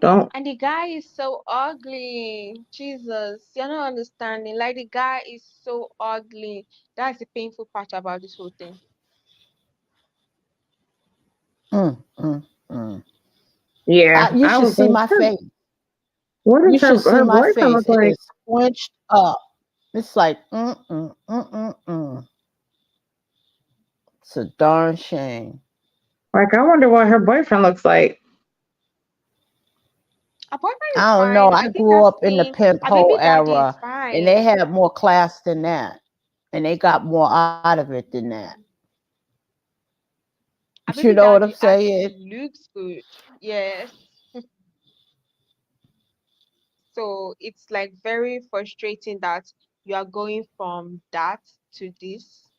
Don't. And the guy is so ugly. Jesus, you're not understanding. Like the guy is so ugly. That's the painful part about this whole thing. Mm, mm, mm. Yeah, You I should was see like, my face. what You does should see her my boyfriend face. look It like? is squinched up. It's like, mm. It's a darn shame. Like, I wonder what her boyfriend looks like. Her boyfriend is I don't know. fine. I I think grew I've up in the seen pimp a hole baby daddy is era, and they fine. had more class than that, and they got more out of it than that. A You baby know what I'm daddy saying? actually looks good. Yes. So it's like very frustrating that you are going from that to this.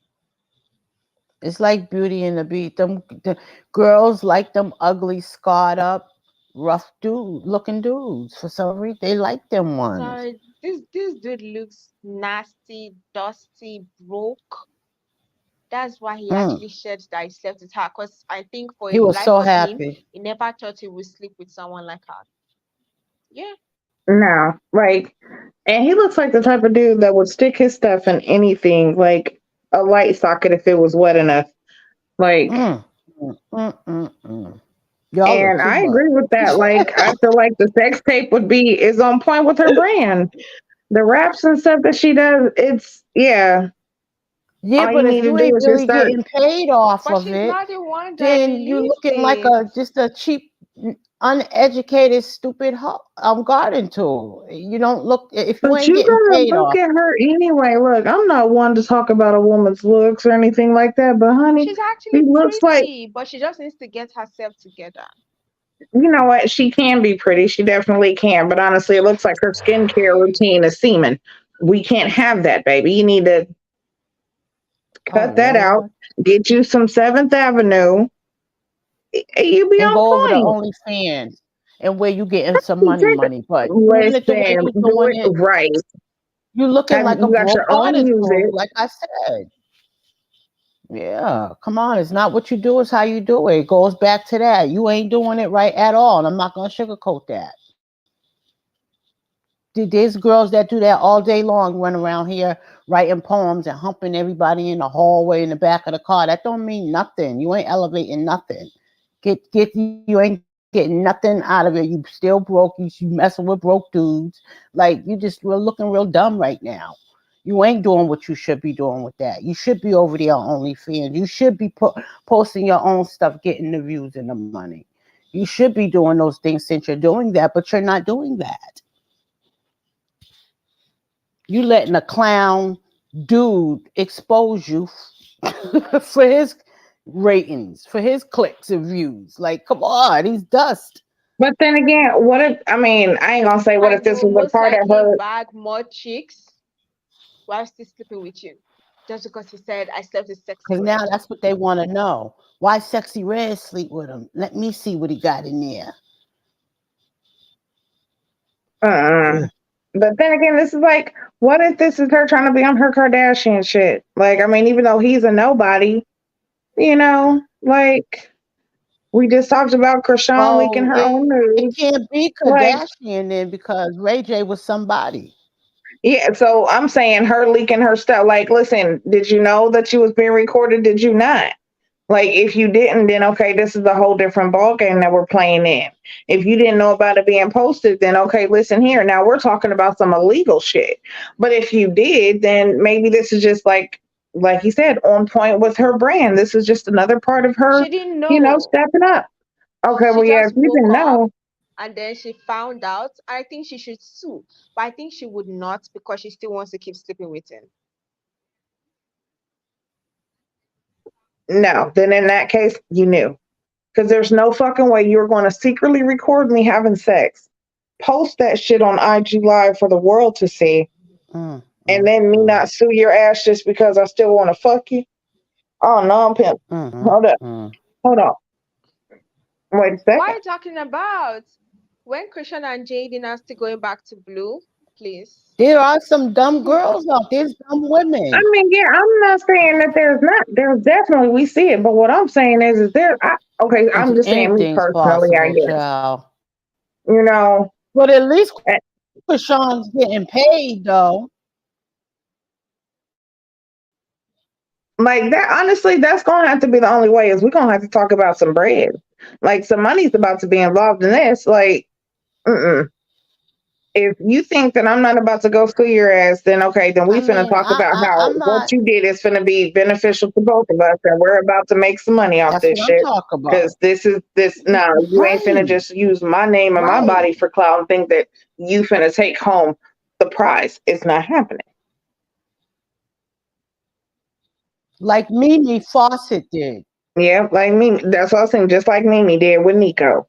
It's like Beauty and the Beast. The girls like them ugly, scarred up, rough looking dudes. For some reason, they like them ones. Sorry, this dude looks nasty, dusty, broke. That's why he Mm. actually shared that he slept with her. Because I think for He a was life so of him, happy. he never thought he would sleep with someone like her. Yeah. No, like, and he looks like the type of dude that would stick his stuff in anything, like a light socket if it was wet enough. Like, Mm. Mm. Y'all are and too I much. agree with that. Like, I feel like the sex tape is on point with her brand. The raps and stuff that she does, it's yeah. Yeah, All you but if need to you do ain't is just really start. getting paid off But of she's it, not the one that then you released looking like it. just a cheap, uneducated, stupid garden tool. You don't look if you But ain't you getting gotta paid look off. at her anyway. Look, I'm not one to talk about a woman's looks or anything like that, but honey, She's she actually looks like, pretty, but she just needs to get herself together. you know what? She can be pretty. She definitely can. But honestly, it looks like her skincare routine is semen. We can't have that, baby. You need to Oh cut that out. Lord. Get you some Seventh Avenue. You be And on go over to point. OnlyFans and where you getting some Take- money. But doing it the way Listen, you do doing it it, right. you looking like a You got broke your own garden tool, music. like I said. Yeah, come on. It's not what you do, it's how you do it. It goes back to that. You ain't doing it right at all. And I'm not gonna sugarcoat that. There's girls that do that all day long, run around here writing poems and humping everybody in the hallway in the back of the car. That don't mean nothing. You ain't elevating nothing. You ain't getting nothing out of it. You still broke. You messing with broke dudes. Like you just real looking real dumb right now. You ain't doing what you should be doing with that. You should be over there on OnlyFans. You should be posting your own stuff, getting the views and the money. You should be doing those things since you're doing that, but you're not doing that. You letting a clown dude expose you for his ratings, for his clicks and views. Like, come on, he's dust. But then again, what if, I mean, I ain't gonna say what if And he this will was a most part of likely her. bag more chicks while still sleeping with you. Just because he said I slept with sexy Because now red. that's what they want to know. Why Sexy Red sleep with him? Let me see what he got in there. Uh-uh. But then again, this is like, what if this is her trying to be on her Kardashian shit? Like, I mean, even though he's a nobody, like we just talked about Chrisean leaking Oh, her it own it news. can't be Like, Kardashian then because Ray J was somebody. yeah, so I'm saying her leaking her stuff. Like, listen, did you know that you was being recorded? Did you not? Like, if you didn't, then okay, this is a whole different ball game that we're playing in. If you didn't know about it being posted, then okay, listen here. Now we're talking about some illegal shit. But if you did, then maybe this is just like you said, on point with her brand. This is just another part of her, She didn't know. stepping up. Okay, She well, yeah, if just you woke didn't up know, and then she found out. I think she should sue. But I think she would not because she still wants to keep sleeping with him. no, then in that case, you knew. Because there's no fucking way you're going to secretly record me having sex, post that shit on IG Live for the world to see, Mm, and mm, then me mm, not sue your ass just because I still want to fuck you. Oh no, I'm pimp. Hold up, mm. hold on, wait a What are second. you talking about? When Christian and Jaden are still going back to Blue, please. There are some dumb girls out there, dumb I women. mean, yeah, I'm not saying that there's not. There's definitely we see it, but what I'm saying is there. Okay, I'm just saying me Anything's personally. I possible, guess. child. You know, But at least eh, Krishan's getting paid though. like that. Honestly, that's gonna have to be the only way. Is we're gonna have to talk about some bread. Like some money's about to be involved in this. Like, mm-mm. If you think that I'm not about to go school your ass, then okay, then we I finna mean, talk about how I'm what not. you did is finna be beneficial to both of us, and we're about to make some money off That's this what I'm shit. talking about. Because this no, you ain't finna Right, just use my name and my right. body for clout and think that you finna take home the prize. It's not happening. Like Mimi Fawcett did. Yeah, like me. That's what I was saying. Just like Mimi did with Nico.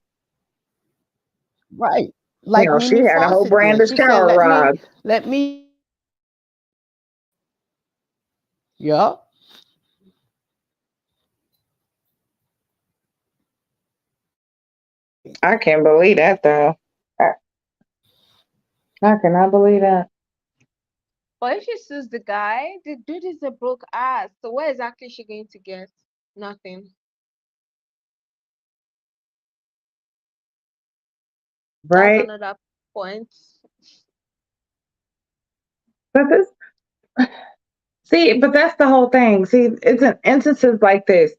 Right. You Like know, she Mimi had a whole Fawcett brand did. of She said, shower rods. let me Yup. I can't believe that though. I, I cannot believe that. But if she sues the guy, the dude is a broke ass. So what exactly is she going to get? Nothing. That's Right? another point. But this see, but that's the whole thing. See, it's in instances like this.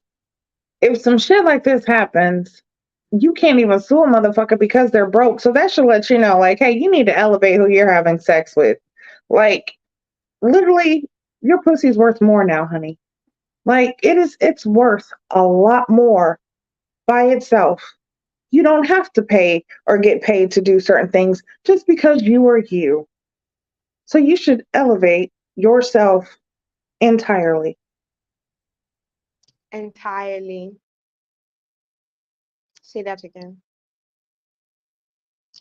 If some shit like this happens, you can't even sue a motherfucker because they're broke. So that should let you know, like, hey, you need to elevate who you're having sex with. Like, literally, your pussy's worth more now, honey. Like, it's worth a lot more by itself. You don't have to pay or get paid to do certain things just because you are you. So you should elevate yourself entirely. Entirely. Say that again.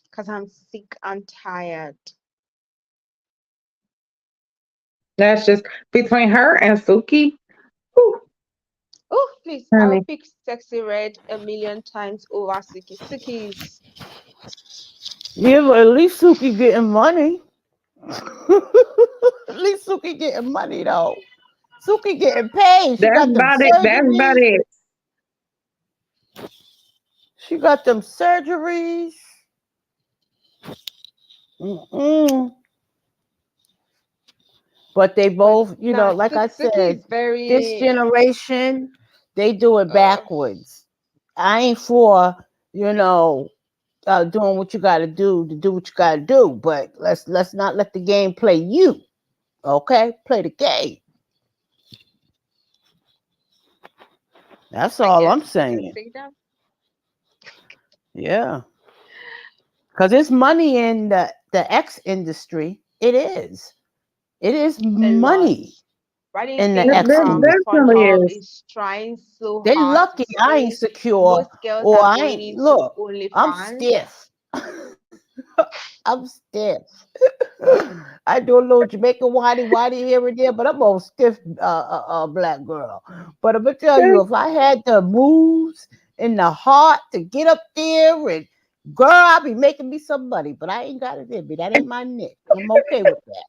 Because I'm sick and tired. That's just between her and Suki. Whew, Oh, please, I'll honey, pick Sexy Red a million times over Suki. Suki is Yeah, but at least Suki getting money. At least Suki getting money though. Suki getting paid. She that's got them about it. That's about surgeries. it. She got them surgeries. Mm-mm. But they but both, nah, like I Suki said, is this very generation, they do it uh backwards. I ain't for, you know, doing what you got to do what you got to do. But let's not let the game play you. Okay, play the game. That's I all guess I'm you can saying. say that. Yeah, because it's money in the X industry. It is. It is A lot. money Why do you in the think X There industry. definitely SpongeBob is. is trying so They hard to lucky I ain't say secure most girls or are I going ain't into look. I'm OnlyFans? stiff. I'm stiff. I do a little Jamaican whitey here and there, but I'm a stiff black girl. But I'm gonna tell you, if I had the moves in the heart to get up there and girl, I'll be making me some money, but I ain't got it in me. That ain't my nick. I'm okay with that.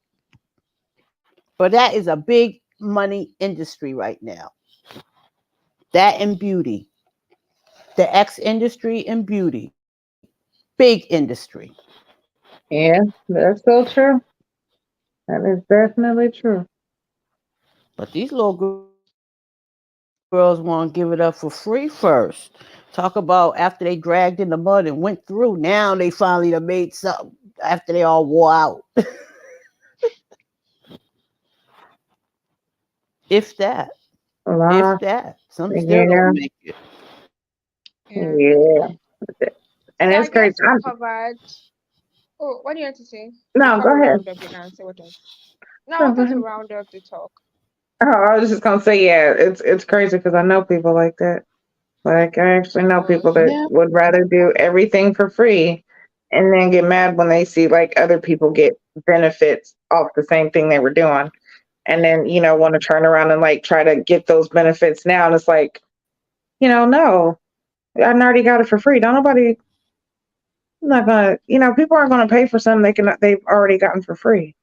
But that is a big money industry right now. That and beauty. The X industry and beauty. Big industry. Yeah, that's so true. That is definitely true. But these little girls want to give it up for free first. Talk about after they dragged in the mud and went through, now they finally done made something after they all wore out. If that. If La, that. Some still yeah, don't make it. Yeah. yeah. And So I it's crazy. guess we covered. Oh, what do you want to say No, before go we ahead. round up the answer? What else? No, I No, go wanted to ahead. round up the talk. Oh, I was just gonna say, yeah, it's crazy because I know people like that. Like I actually know people that Yeah. would rather do everything for free and then get mad when they see like other people get benefits off the same thing they were doing. And then, want to turn around and like try to get those benefits now. And it's like, no, I already got it for free. Don't nobody I'm not gonna people aren't gonna pay for something they've already gotten for free.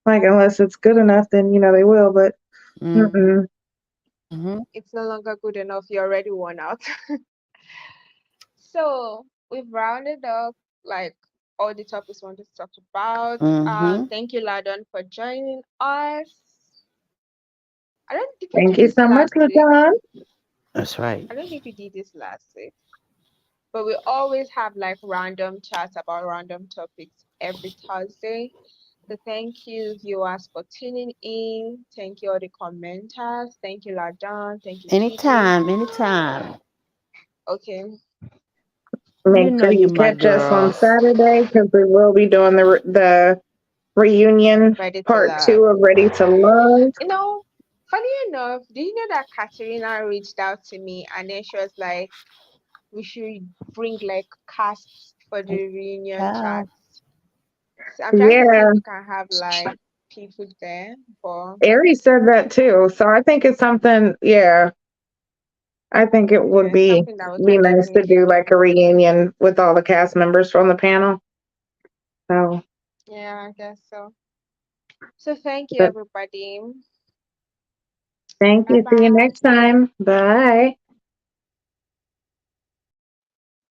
Like unless it's good enough, then they will. But Mm-hmm. mm-mm. It's no longer good enough. You already won out. So we've rounded up like all the topics we wanted to talk about. Mm-hmm. Thank you, Ladon, for joining us. I don't did we Thank do you this so much, last week? LaDon. That's right. I don't think we did this last week. But we always have like random chats about random topics every Thursday. So thank you, viewers, for tuning in. Thank you, all the commenters. Thank you, Ladon. Thank you, TJ. Anytime. Okay. You Make know sure you you my catch us on girls. Saturday because we will be doing the reunion Ready to part love. 2 of Ready to Love. You know, funny enough, do you know that Katerina reached out to me and then she was like, we should bring like casts for the reunion Ciao. chats. So I'm trying to see if Yeah, we can have like people there, but Aries said that too. So I think it's something, yeah, I think it would yeah, be something that we be can nice to definitely do like a do. reunion with all the cast members from the panel. So, Yeah, I guess so. So thank you, but everybody. thank Bye you. See you bye. next time. Bye.